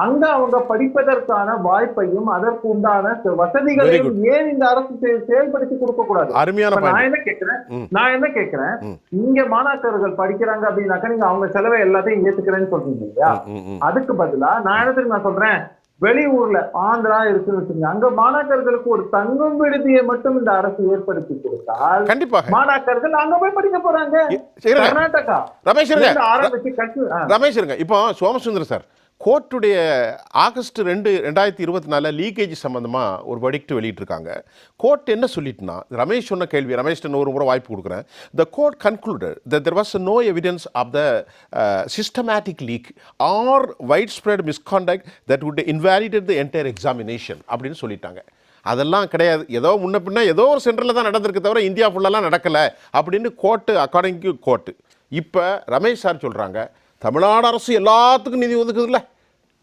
அங்க அவங்க படிப்பதற்கான வாய்ப்பையும் அதற்கு உண்டான வசதிகளையும் ஏன் இந்த அரசு செயல்படுத்தி கொடுக்க கூடாது? நான் என்ன கேட்கிறேன், இங்க மாணாக்கர்கள் படிக்கிறாங்க அப்படின்னாக்கா நீங்க அவங்க செலவை எல்லாத்தையும் ஏத்துக்கிறேன்னு சொல்றீங்க இல்லையா? அதுக்கு பதிலா நான் என்ன தெரியுமா சொல்றேன், வெளியூர்ல ஆந்திரா இருக்குன்னு வச்சுங்க, அங்க மாணாக்கர்களுக்கு ஒரு தங்கும் விடுதியை மட்டும் இந்த அரசு ஏற்படுத்தி கொடுத்தால் கண்டிப்பாக மாணாக்கர்கள் அங்க போய் படிக்க போறாங்க. கர்நாடகா ரமேஷ் இப்போ சோமசுந்தர் சார் கோர்ட்டுடைய ஆகஸ்ட் 2, 2024 லீக்கேஜ் சம்பந்தமாக ஒரு வடிக்ட் வெளியிட்டிருக்காங்க. கோர்ட் என்ன சொல்லிட்டுனா, ரமேஷ் சொன்ன கேள்வி, ரமேஷ் ஒரு முறை வாய்ப்பு கொடுக்குறேன். The court concluded that there was no evidence of the systematic leak or widespread misconduct that would invalidate the entire examination அப்படின்னு சொல்லிட்டாங்க. அதெல்லாம் கிடையாது, ஏதோ முன்ன பின்ன ஏதோ ஒரு சென்டரில் தான் நடந்திருக்கு தவிர இந்தியா ஃபுல்லெல்லாம் நடக்கலை அப்படின்னு கோர்ட்டு அக்கார்டிங் டு கோர்ட்டு. இப்போ ரமேஷ் சார் சொல்கிறாங்க, தமிழ்நாடு அரசு எல்லாத்துக்கும் நிதி ஒதுக்குது இல்லை,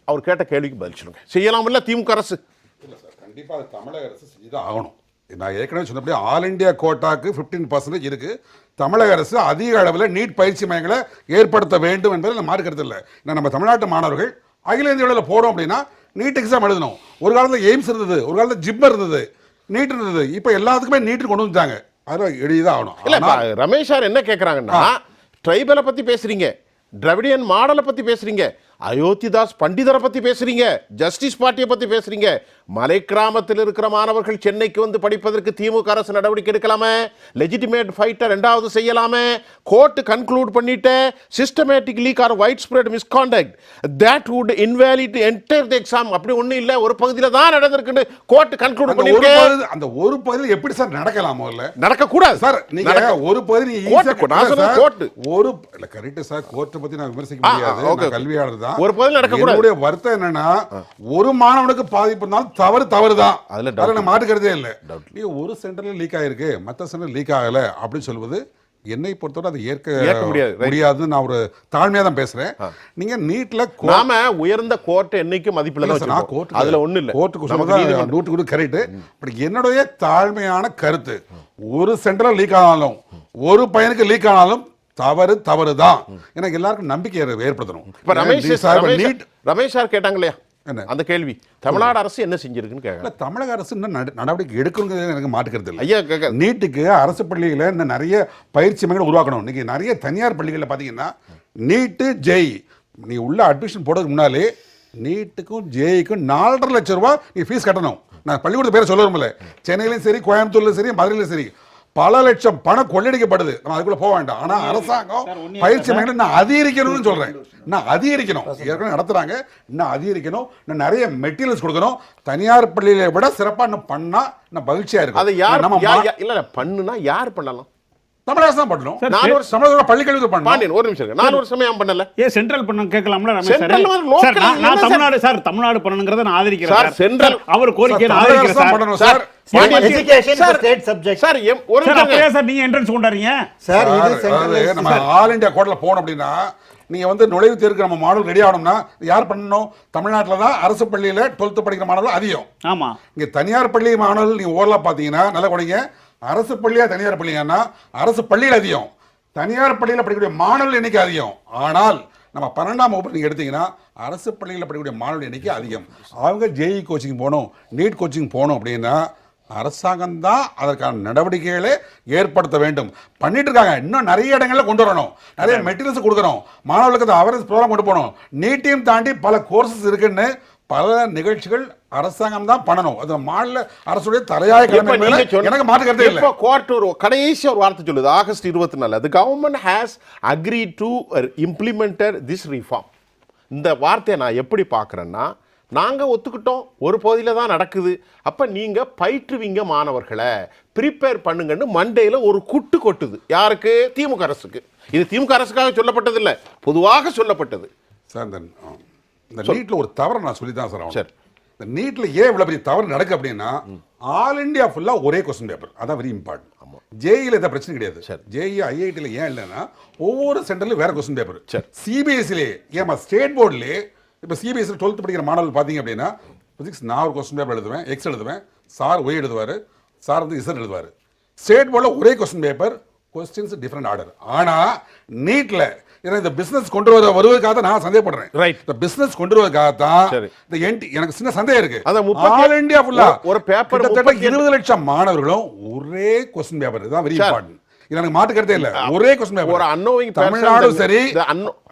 அவர் கேட்ட கேள்விக்கு பதில் சொல்லுங்க. செய்யலாம் இல்லை திமுக அரசு? இல்லை சார், கண்டிப்பாக அது தமிழக அரசு செஞ்சுதான் ஆகணும். நான் ஏற்கனவே சொன்னபடி ஆல் இண்டியா கோட்டாக்கு 15% இருக்குது. தமிழக அரசு அதிக அளவில் நீட் பயிற்சி மையங்களை ஏற்படுத்த வேண்டும் என்பதில் மாறுக்கிறது இல்லை. ஏன்னா நம்ம தமிழ்நாட்டு மாணவர்கள் அகில இந்திய அளவில் போகிறோம் அப்படின்னா நீட் எக்ஸாம் எழுதணும். ஒரு காலத்தில் எய்ம்ஸ் இருந்தது, ஒரு காலத்தில் ஜிப்மர் இருந்தது, நீட் இருந்தது. இப்போ எல்லாத்துக்குமே நீட் கொண்டு வந்துட்டாங்க. அதில் எழுதிதான் ஆகணும். இல்லை ரமேஷ் சார் என்ன கேட்குறாங்கன்னா, ட்ரைபலை பற்றி பேசுகிறீங்க, திராவிடியன் மாடலை பற்றி பேசுகிறீங்க, அயோத்திதாஸ் பண்டிதரை பற்றி பேசுகிறீங்க, ஜஸ்டிஸ் பார்ட்டியை பற்றி பேசுகிறீங்க. மலை கிராமத்தில் இருக்கிற மாணவர்கள் சென்னைக்கு வந்து படிப்பதற்கு திமுக அரசு நடவடிக்கை எடுக்கலாமே, லெஜிட்டிமேட் ஃபைட்டை 2வது செய்யலாமே. கோர்ட்டு கன்க்ளூட் பண்ணிட்டு systematic leak or widespread misconduct that would invalid entire the exam அப்படி ஒன்றும் இல்லை, ஒரு பகுதியில் தான் நடந்திருக்குன்னு கோர்ட்டு கன்க்ளூட் பண்ணிட்டு. அந்த ஒரு பகுதியில் எப்படி சார் நடக்கலாம்? முதல்ல நடக்கக்கூடாது சார். நீங்க ஒரு பகுதி கோர்ட்டு ஒரு இல்ல கரெக்ட் சார், கோர்ட்டை பத்தி நான் விமர்சிக்க முடியாது, கல்வியாளர் தான். ஒரு பகுதியில் நடக்கக்கூடாது. என்னுடைய வருத்தம் என்னன்னா, ஒரு மாணவனுக்கு பாதிப்பு இருந்தாலும் தவறு தான், அதுல மாட்டுக்கிறதே இல்லை. நீங்க ஒரு சென்டர்ல லீக் ஆயிருக்கு, மற்ற சென்டர் லீக் ஆகல அப்படின்னு சொல்வது என்னை பொறுத்தவரை அதை ஏற்க முடியாதுன்னு நான் ஒரு தாழ்மையா தான் பேசுறேன். நீங்க நீட்ல நாம உயர்ந்த கோர்ட் என்னைக்கு மதிப்பில்லை, அதுல ஒண்ணு இல்ல, கோர்ட்டுக்கு சொன்னதான் 100% கரெக்ட். பட் என்னுடைய தாழ்மையான கருத்து, ஒரு சென்டர்ல லீக் ஆனாலும் ஒரு பையனுக்கு லீக் ஆனாலும் தவறு தான். எனக்கு எல்லாருக்கும் நம்பிக்கை ஏற்படுத்தணும். இப்ப ரமேஷ் சார் கேட்டாங்க இல்லையா அந்த கேள்வி, தமிழ்நாடு அரசு என்ன செஞ்சிருக்குன்னு கேட்கல. தமிழக அரசு இன்னும் நடவடிக்கை எடுக்கணுங்கிறது எனக்கு மாட்டுக்கிறது இல்லை. ஐயா, நீட்டுக்கு அரசு பள்ளிகளில் இன்னும் நிறைய பயிற்சி மையங்கள் உருவாக்கணும். இன்னைக்கு நிறைய தனியார் பள்ளிகளில் பார்த்தீங்கன்னா நீட்டு ஜேஇ நீ உள்ள அட்மிஷன் போடுறதுக்கு முன்னாலே நீட்டுக்கும் ஜேஇக்கும் 4.5 லட்சம் ரூபா நீ ஃபீஸ் கட்டணும். நான் பள்ளிக்கூடத்து பேரை சொல்ல விரும்பல, சென்னையிலையும் சரி, கோயம்புத்தூர்லையும் சரி, மதுரையிலும் சரி, பல லட்சம் பணம் கொள்ளடிக்கப்படுது. நம்ம அதுக்குள்ள போக வேண்டாம். ஆனா அரசாங்கம் பயிற்சி மையங்களை நான் அதிகரிக்கணும்னு சொல்றேன். நான் அதிகரிக்கணும், ஏற்கனவே நடத்துறாங்க, இன்னும் அதிகரிக்கணும், இன்னும் நிறைய மெட்டீரியல்ஸ் கொடுக்கணும். தனியார் பள்ளியை விட சிறப்பா இன்னும் பண்ணா நான் மகிழ்ச்சியா இருக்கும். அதை யார் இல்ல பண்ணுனா யார் பண்ணலாம்? தமிழக தான் பண்ணணும். தமிழக பள்ளிக்கல்வி பண்ணணும். ஒரு நிமிஷம், 4 வருஷமே பண்ணல, ஏன் சென்ட்ரல் பண்ண கேட்கலாம்ல ரமேஷ் சார்? நான் தமிழ்நாடு சார் தமிழ்நாடு பண்ணணும்ங்கறத நான் ஆதரிக்கிறேன் சார். சென்ட்ரல் அவர் கோரிக்கையை ஆதரிக்கிறேன் சார். பண்ணணும் sir. Education is state subject sir. ஒரு நிமிஷம் சார், நீங்க என்ட்ரன்ஸ் கொண்டாறீங்க சார். இது சென்ட்ரல் நம்ம ஆல் இந்தியா கோட்ல போறோம் அப்படினா நீங்க வந்து நுழைவுத் தேர்வுக்கு நம்ம மாடல் ரெடி ஆகணும்னா யார் பண்ணணும்? தமிழ்நாட்டுல தான் அரசு பள்ளியில 12th படிக்கிற மாணவர்கள் அதிகம். ஆமா, இங்க தனியார் பள்ளி மாணவர்கள் நீங்க ஓரலா பாத்தீங்கன்னா நல்லா கொடிங்க. அரசு பள்ளியா தனியார் பள்ளியானா அரசு பள்ளியில் அதிகம், தனியார் பள்ளியில் படிக்கக்கூடிய மாணவர்கள் எண்ணிக்கை அதிகம். ஆனால் நம்ம 12ஆம் வகுப்பு நீங்கள் எடுத்தீங்கன்னா அரசு பள்ளியில் படிக்கக்கூடிய மாணவர்கள் எண்ணிக்கை அதிகம். அவங்க ஜேஇ கோச்சிங் போகணும், நீட் கோச்சிங் போகணும் அப்படின்னா அரசாங்கம் தான் அதற்கான நடவடிக்கைகளை ஏற்படுத்த வேண்டும். பண்ணிட்டு இருக்காங்க. இன்னும் நிறைய இடங்களில் கொண்டு வரணும், நிறைய மெட்டீரியல்ஸ் கொடுக்கணும், மாணவர்களுக்கு அந்த அவேர்னஸ் ப்ரோக்ராம் கொண்டு போகணும். நீட்டையும் தாண்டி பல கோர்சஸ் இருக்குன்னு பல நிகழ்ச்சிகள் அரசாங்கம் தான் பண்ணணும். அது மாநில அரசுடைய தலையாய கடமை. எனக்கு மாற்றுக்கிறதே இல்லை. இப்போ கோர்ட் ஒரு கடைசி ஒரு வார்த்தை சொல்லுது, August 24, the government has agreed to implemented this reform. இந்த வார்த்தையை நான் எப்படி பார்க்குறேன்னா, நாங்கள் ஒத்துக்கிட்டோம், ஒரு பகுதியில் தான் நடக்குது, அப்போ நீங்கள் பயிற்றுவீங்க மாணவர்களை, ப்ரிப்பேர் பண்ணுங்கன்னு மண்டேயில் ஒரு குட்டு கொட்டுது. யாருக்கு? திமுக அரசுக்கு. இது திமுக அரசுக்காக சொல்லப்பட்டதில்லை, பொதுவாக சொல்லப்பட்டது. சார் இந்த நீட்டில் ஒரு தவறை நான் சொல்லி தான் சார். சார் இந்த நீட்டில் ஏன் இவ்வளோ பெரிய தவறு நடக்கு அப்படின்னா, ஆல் இண்டியா ஃபுல்லாக ஒரே கொஸ்டின் பேப்பர், அதான் வெரி இம்பார்ட்டன்ட். ஜேஇல இந்த பிரச்சனை கிடையாது. ஜேஇ ஐஐடியில் ஏன் இல்லைன்னா ஒவ்வொரு சென்டர்லையும் வேற கொஸ்டின் பேப்பர். சிபிஎஸ்சிலே ஏமா ஸ்டேட் போர்ட்லேயே இப்போ சிபிஎஸ்சி 12th படிக்கிற மாணவர்கள் பார்த்தீங்க அப்படின்னா பிசிக்ஸ் நான் ஒரு கொஸ்டின் பேப்பர் எழுதுவேன், எக்ஸ் எழுதுவேன், சார் ஒய் எழுதுவார், சார் வந்து இசட் எழுதுவார். ஸ்டேட் போர்டில் ஒரே question paper, questions different order. ஆனால் நீட்டில் ஏன்னா இந்த பிசினஸ் கொண்டு வருவதற்காக தான் நான் சந்தேகப்படுறேன். ரைட், இந்த பிசினஸ் கொண்டு வருவதற்காக தான் இந்த எனக்கு சின்ன சந்தேகம் இருக்கு. ஆல் இந்தியா ஃபுல்லா ஒரு பேப்பர் கிட்டத்தட்ட 20 லட்சம் மாணவர்களும் ஒரே கொஸ்டின் பேப்பர். இதுதான் வெரி இம்பார்ட்டன்ட். இது எனக்கு மாற்று கருத்தே இல்ல. ஒரே கொஸ்டின் பேப்பர். ஒரு அன்னோவிங் தமிழ்நாடும் சரி,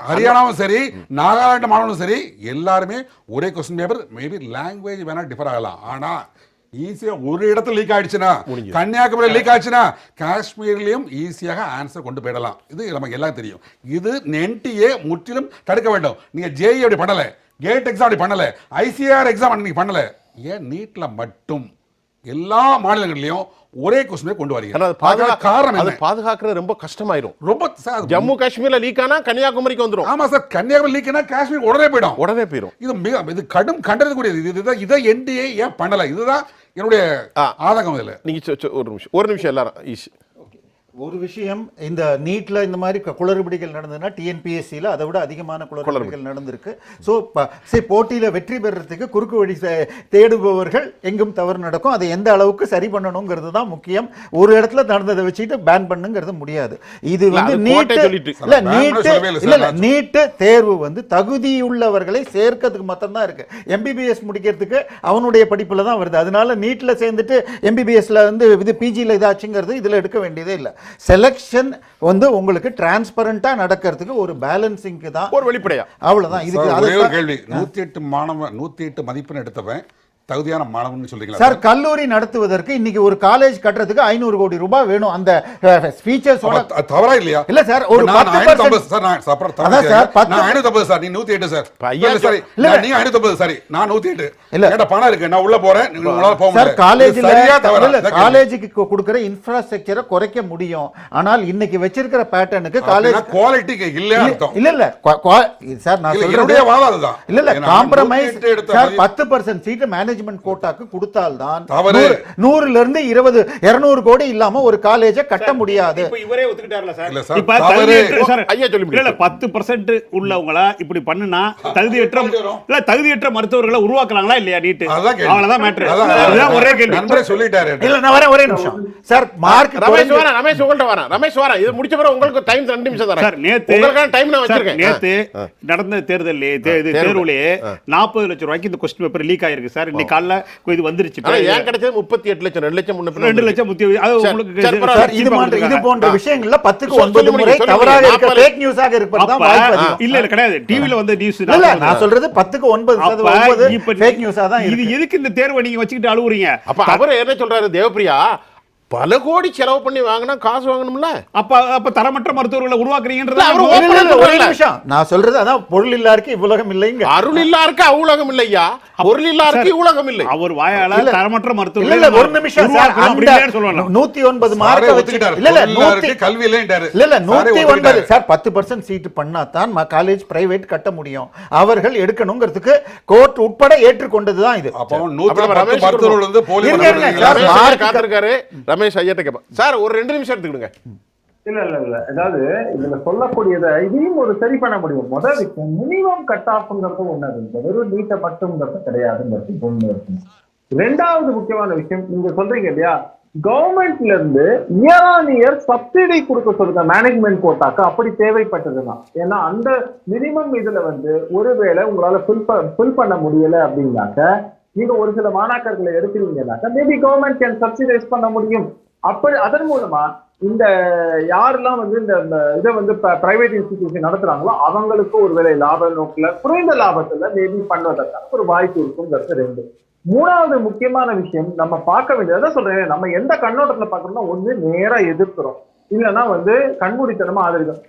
ஹரியானாவும் சரி, நாகாலாந்து மாநிலமும் சரி, எல்லாருமே ஒரே கொஸ்டின் பேப்பர். மேபி லாங்குவேஜ் வேணா டிஃபர் ஆகலாம். ஆனா ஈஸியா ஒரு இடத்துல லீக் ஆயிடுச்சுன்னா, கன்னியாகுமரி லீக் ஆயிடுச்சுன்னா காஷ்மீர்லயும் ஈஸியாக ஆன்சர் கொண்டு போயிடலாம். இது நமக்கு எல்லாம் தெரியும். இது என்டிஏ முற்றிலும் தடுக்க வேண்டும். நீங்க ஜேஇ அப்படி பண்ணல, கேட் எக்ஸாம் அப்படி பண்ணல, ஐசிஆர் எக்ஸாம் நீங்க பண்ணல. ஏன் நீட்ல மட்டும் எல்லா மாநிலங்களிலும் ஒரே கொஸ்டின் கொண்டு வரீங்க? காரணம் அது பாதுகாக்கிறது ரொம்ப கஷ்டமாயிரும். ரொம்ப ஜம்மு காஷ்மீர்ல லீக் ஆனா கன்னியாகுமரிக்கு வந்துரும். ஆமா சார், கன்னியாகுமரி லீக் ஆனா காஷ்மீர் உடனே போயிடும். இது கடும் கண்டனத்துக்குரியது. இதை என்டிஏ ஏன் பண்ணல? இதுதான் என்னுடைய ஆதங்கம். இதுல நீங்க ஒரு நிமிஷம் எல்லாரும் ஒரு விஷயம், இந்த நீட்ல இந்த மாதிரி குளறுபடிகள் நடந்ததுன்னா டிஎன்பிஎஸ்சியில் அதை விட அதிகமான குளறுபடிகள் நடந்திருக்கு. ஸோ போட்டியில் வெற்றி பெறறதுக்கு குறுக்கு வழி தேடுபவர்கள் எங்கும் தவறு நடக்கும். அதை எந்த அளவுக்கு சரி பண்ணணுங்கிறது தான் முக்கியம். ஒரு இடத்துல நடந்ததை வச்சுட்டு பேன் பண்ணுங்கிறது முடியாது. இது வந்து நீட்டு தேர்வு வந்து தகுதியுள்ளவர்களை சேர்க்கிறதுக்கு மட்டும்தான் இருக்கு. எம்பிபிஎஸ் முடிக்கிறதுக்கு அவனுடைய படிப்புல தான் வருது. அதனால நீட்ல சேர்ந்துட்டு எம்பிபிஎஸ்ல வந்து இது பிஜியில் இதாச்சுங்கிறது இதுல எடுக்க வேண்டியதே இல்லை. செலக்ஷன் வந்து உங்களுக்கு டிரான்ஸ்பரண்டா நடக்கிறதுக்கு ஒரு பேலன்சிங்க்கு தான், ஒரு வெளிப்படையா, அவ்வளவுதான். இதுக்கு ஒரே ஒரு கேள்வி. 108 மதிப்பெண் எடுத்தவன் தகுதியான மாணவன் சொல்றீங்களா சார்? கல்லூரி நடத்துவதற்கு இன்னைக்கு ஒரு காலேஜ் கட்டுறதுக்கு 500 கோடி ரூபாய் வேணும். அந்த ஃபீச்சர்ஸோட தவறா இல்லையா? இல்ல சார், ஒரு 10% சார் நான் நான் 550 சார், நீ 108 சார். சரி, நீ 550 சரி, நான் 108. இல்ல என்கிட்ட பணம் இருக்கு, நான் உள்ள போறேன், நீங்க உள்ள போக முடியாது. சார் காலேஜ்ல இல்ல, காலேஜுக்கு கொடுக்கிற இன்ஃப்ராஸ்ட்ரக்சரை குறைக்க முடியும். ஆனால் இன்னைக்கு வச்சிருக்கிற பேட்டர்னுக்கு காலேஜ் குவாலிட்டி இல்ல அர்த்தம். இல்ல சார், நான் சொல்றேன் வாதம் அதுதான். இல்ல காம்ப்ரமைஸ் சார். 10% சீட் மேனேஜ்மென்ட் கோட்டாக்கு கொடுத்தால்தான் 100ல இருந்து 200 கோடி இல்லாம ஒரு காலேஜை கட்ட முடியாது. இப்ப இவரே ஒத்துக்கிட்டார்ல சார். இப்ப சார் ஐயா சொல்லி இல்ல 10% உள்ளவங்கள இப்படி பண்ணுனா தகுதியற்ற மருத்துவர்களை உருவாக்குறாங்களா இல்லையா? நீட் அவ்வளவுதான் மேட்டர். அதுதான் ஒரே கேள்வி. நண்பரே சொல்லிட்டாரு. இல்ல நான் வரேன், ஒரே நிமிஷம் சார். மார்க் ரமேஷ் உங்கள்ட்ட வரேன். ரமேஷ் வரேன். இது முடிச்ச பிறகு உங்களுக்கு டைம் 2 நிமிஷம் தரேன் சார். நேத்து உங்களுக்கான டைம் நான் வச்சிருக்கேன். நேத்து நடந்த தேர்தல்லே தேர்வுலயே 40 லட்சம் ரூபாய்க்கு இந்த क्वेश्चन பேப்பர் லீக் ஆயிருக்கு சார். இன்னைக்கு காலைல இது வந்துருச்சு. ஏன் கிடைச்சது 38 லட்சம், 2 லட்சம் முன்ன 2 லட்சம் அது உங்களுக்கு சார். இது போன்ற விஷயங்கள்ல 10க்கு 9 முறை தவறாக இருக்க ஃபேக் நியூஸாக இருப்பது தான் வாய்ப்பு அதிகம். இல்ல கிடையாது. டிவில வந்து நியூஸ் இல்ல, நான் சொல்றது 10க்கு 9% ஃபேக் நியூஸா தான். இது எதுக்கு இந்த தேர்வை நீங்க வச்சிட்டு அழுவுறீங்க? அப்ப அவர் என்ன சொல்றாரு தேவப்பிரியா? பல கோடி செலவு பண்ணி வாங்கினா காசு வாங்கணும்ல. அப்ப தரமற்ற மருத்துவர்களை உருவாக்குறீங்கன்றது ஒரே நிமிஷம். நான் சொல்றது அதான், பொருள் இல்லாருக்கு இவ்வுலகம் இல்லைங்க. அருள் இல்லாருக்கு அவ்வுலகம் இல்லையா? பொருள் இல்லாருக்கு இவ்வுலகம் இல்லை. அவர் வாயால தரமற்ற மருத்துவர்கள் இல்ல, ஒரு நிமிஷம் சார். 109 மார்க் வச்சுட்டாரு. இல்ல கல்வி இல்லைன்றாரு. இல்ல 109 சார். 10% சீட் பண்ணா தான் காலேஜ் பிரைவேட் கட்ட முடியும். அவர்கள் எடுக்கணும்ங்கிறதுக்கு கோர்ட் உட்பட ஏற்றுக்கொண்டதுதான் இது. அப்போ 110 மருத்துவர்கள் வந்து போலி மார்க் காத்திருக்காரு. ரமேஷ் ஐயாட்ட கேட்பேன் சார். ஒரு 2 நிமிஷம் எடுத்துக்கிடுங்க. இல்ல அதாவது இதுல சொல்லக்கூடியதை இதையும் ஒரு சரி பண்ண முடியும். முதல் விஷயம், மினிமம் கட் ஆஃப்ங்கிறது ஒண்ணு இருக்கு, வெறும் நீட்ட மட்டும்ங்கிறது கிடையாதுங்கிறது ஒண்ணு இருக்கு. 2வது முக்கியமான விஷயம், நீங்க சொல்றீங்க இல்லையா, கவர்மெண்ட்ல இருந்து இயர் ஆன் இயர் சப்சிடி கொடுக்க சொல்லுங்க மேனேஜ்மெண்ட் கோட்டாக்கு, அப்படி தேவைப்பட்டதுன்னா. ஏன்னா அந்த மினிமம் இதுல வந்து ஒருவேளை உங்களால ஃபில் பண்ண முடியல அப்படின்னாக்க, நீங்க ஒரு சில மாணாக்கர்களை எடுக்கிறீங்கன்னாக்கா மேபி கவர்மெண்ட் கேன் சப்சிடைஸ் பண்ண முடியும். அப்படி அதன் மூலமா இந்த யாரெல்லாம் வந்து இந்த இதை வந்து பிரைவேட் இன்ஸ்டிடியூஷன் நடத்துறாங்களோ அவங்களுக்கு ஒருவேளை லாப நோக்கில் குறைந்த லாபத்துல மேபி பண்ணுவதற்கான ஒரு வாய்ப்பு இருக்குங்கிறது 2. 3வது முக்கியமான விஷயம், நம்ம பார்க்க வேண்டியதை சொல்றேன், நம்ம எந்த கண்ணோட்டத்துல பாக்குறோம்னா, ஒண்ணு நேரா எதிர்க்கிறோம், இல்லைன்னா வந்து கண்மூடித்தனமா ஆதரிக்கும்.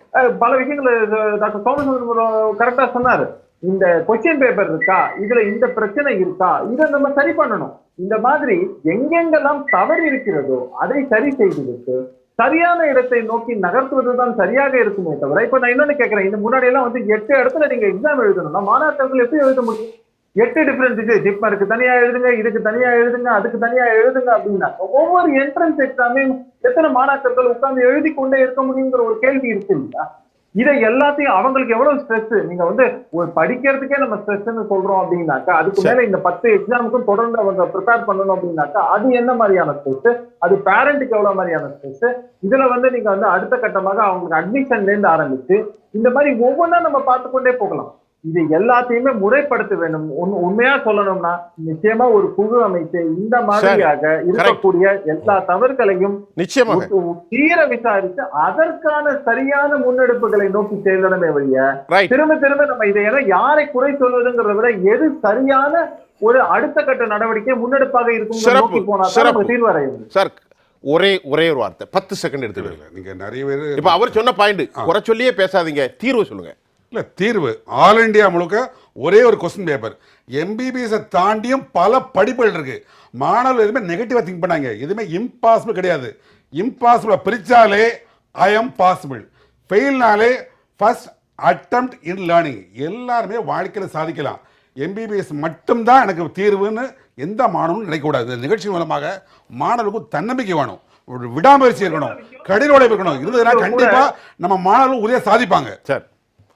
பல விஷயங்கள் டாக்டர் சோமசுந்தரம் கரெக்டா சொன்னாரு. இந்த கொஸ்டின் பேப்பர் இருக்கா, இதுல இந்த பிரச்சனை இருக்கா, இதை நம்ம சரி பண்ணணும். இந்த மாதிரி எங்கெங்கெல்லாம் தவறு இருக்கிறதோ அதை சரி செய்துவிட்டு சரியான இடத்தை நோக்கி நகர்த்துவதுதான் சரியாக இருக்குமே தவிர, இப்ப நான் இன்னொன்னு கேட்கிறேன், இந்த முன்னாடி எல்லாம் வந்து 8 இடத்துல நீங்க எக்ஸாம் எழுதணும்னா மாணாக்கர்கள் எப்படி எழுத முடியும்? 8 டிஃபரன்ஸ் இது, ஜிப்மருக்கு தனியா எழுதுங்க, இதுக்கு தனியா எழுதுங்க, அதுக்கு தனியா எழுதுங்க அப்படின்னா ஒவ்வொரு என்ட்ரன்ஸ் எக்ஸாமையும் எத்தனை மாணாக்கர்கள் உட்கார்ந்து எழுதி கொண்டே இருக்க முடியுங்கிற ஒரு கேள்வி இருக்கு இல்லையா? இதை எல்லாத்தையும் அவங்களுக்கு எவ்வளவு ஸ்ட்ரெஸ், நீங்க வந்து ஒரு படிக்கிறதுக்கே நம்ம ஸ்ட்ரெஸ்ன்னு சொல்றோம் அப்படின்னாக்கா, அதுக்கு மேல இந்த 10 எக்ஸாமுக்கும் தொடர்ந்து அவங்க ப்ரிப்பேர் பண்ணணும் அப்படின்னாக்கா அது என்ன மாதிரியான ஸ்ட்ரெஸ், அது பேரண்ட்டுக்கு எவ்வளவு மாதிரியான ஸ்ட்ரெஸ், இதுல வந்து நீங்க வந்து அடுத்த கட்டமாக அவங்களுக்கு அட்மிஷன்ல இருந்து ஆரம்பிச்சு இந்த மாதிரி ஒவ்வொன்றா நம்ம பார்த்து கொண்டே போகலாம். இது எல்லாத்தையுமே முறைப்படுத்த வேண்டும். உண்மையா சொல்லணும்னா நிச்சயமா ஒரு குழு அமைத்து இந்த மாதிரியாக இருக்கக்கூடிய எல்லா தவறுகளையும் நிச்சயமாக தீர விசாரித்து அதற்கான சரியான முன்னெடுப்புகளை நோக்கி செயல்படமே வழிய திரும்ப திரும்ப நம்ம இதை யாரை குறை சொல்வதுங்கிறத விட எது சரியான ஒரு அடுத்த கட்ட நடவடிக்கை முன்னெடுப்பாக இருக்கும் நோக்கி போனா தீர்வறையும். சார் ஒரே ஒரு வார்த்தை 10 செகண்ட் எடுத்துக்கோங்க. நீங்க நிறைய பேர் இப்ப அவர் சொன்ன பாயிண்ட் குறை சொல்லியே பேசாதீங்க, தீர்வு சொல்லுங்க. இல்லை தீர்வு ஆல் இண்டியா முழுக்க ஒரே ஒரு கொஸ்டின் பேப்பர். எம்பிபிஎஸை தாண்டியும் பல படிப்புகள் இருக்கு. மாணவர்கள் எதுவுமே நெகட்டிவாக திங்க் பண்ணாங்க. எதுவுமே இம்பாசிபிள் கிடையாது. இம்பாசிபிளை பிரிச்சாலே ஐ எம் பாசிபிள், ஃபெயில்னாலே ஃபர்ஸ்ட் அட்டெம்ப்ட் இன் லேர்னிங். எல்லாருமே வாழ்க்கையில் சாதிக்கலாம். எம்பிபிஎஸ் மட்டும்தான் எனக்கு தீர்வுன்னு எந்த மாணவனும் நினைக்கக்கூடாது. இந்த நிகழ்ச்சி மூலமாக மாணவர்களுக்கும் தன்னம்பிக்கை வேணும், ஒரு விடாமுயற்சி இருக்கணும், கடின உழைப்பு இருக்கணும். இருந்ததுன்னா கண்டிப்பா நம்ம மாணவர்கள் உறுதியாக சாதிப்பாங்க. சார்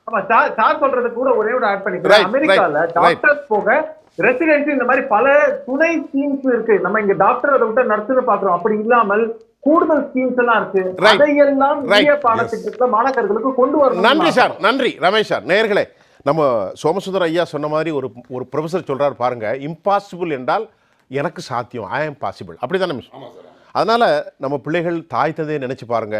ஆமா, சார் சொல்றது கூட ஒரே ஒரு ஆட் பண்ணிக்கிறேன். அமெரிக்கால டாக்டர்ஸ் போக ரெசிடென்சி இந்த மாதிரி பல துணை ஸ்கீம்ஸ் இருக்கு. நம்ம இங்க டாக்டர் அதை விட்டு நடத்துன்னு பாக்குறோம். அப்படி இல்லாமல் கூடுதல் ஸ்கீம்ஸ் எல்லாம் இருக்கு. அதையெல்லாம் இந்திய பாடத்திட்டத்துல மாணவர்களுக்கு கொண்டு வரணும். நன்றி சார், நன்றி ரமேஷ் சார். நேயர்களே, நம்ம சோமசுந்தர ஐயா சொன்ன மாதிரி ஒரு ப்ரொஃபசர் சொல்றாரு பாருங்க, இம்பாசிபிள் என்றால் எனக்கு சாத்தியம், ஐ எம் பாசிபிள், அப்படிதான். அதனால நம்ம பிள்ளைகள் தாய் தந்தையை நினைச்சு பாருங்க,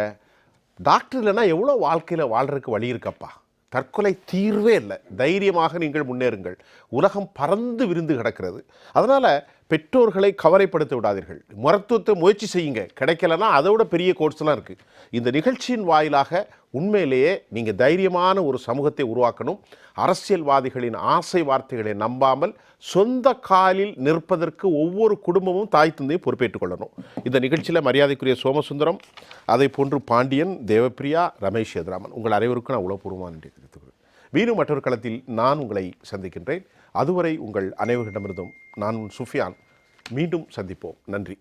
டாக்டர் இல்லைன்னா எவ்வளோ வாழ்க்கையில் வாழ்றதுக்கு வழி இருக்கப்பா. தற்கொலை தீர்வே இல்லை. தைரியமாக நீங்கள் முன்னேறுங்கள். உலகம் பறந்து விரிந்து கிடக்கிறது. அதனால் பெற்றோர்களை கவலைப்படுத்த விடாதீர்கள். மருத்துவத்தை முயற்சி செய்யுங்க. கிடைக்கலன்னா அதோட பெரிய கோர்ஸ்லாம் இருக்குது. இந்த நிகழ்ச்சியின் வாயிலாக உண்மையிலேயே நீங்கள் தைரியமான ஒரு சமூகத்தை உருவாக்கணும். அரசியல்வாதிகளின் ஆசை வார்த்தைகளை நம்பாமல் சொந்த காலில் நிற்பதற்கு ஒவ்வொரு குடும்பமும் தாய் தந்தையும் பொறுப்பேற்றுக் கொள்ளணும். இந்த நிகழ்ச்சியில் மரியாதைக்குரிய சோமசுந்தரம், அதை போன்று பாண்டியன், தேவப்பிரியா, ரமேஷ் சேதுராமன், உங்கள் அனைவருக்கும் நான் உளப்பூர்வமான நன்றி தெரிவித்துக்கிறேன். மீண்டும் மற்றொரு களத்தில் நான் உங்களை சந்திக்கின்றேன். அதுவரை உங்கள் அனைவரிடமிருந்தும் நான் சுஃபியான். மீண்டும் சந்திப்போம். நன்றி.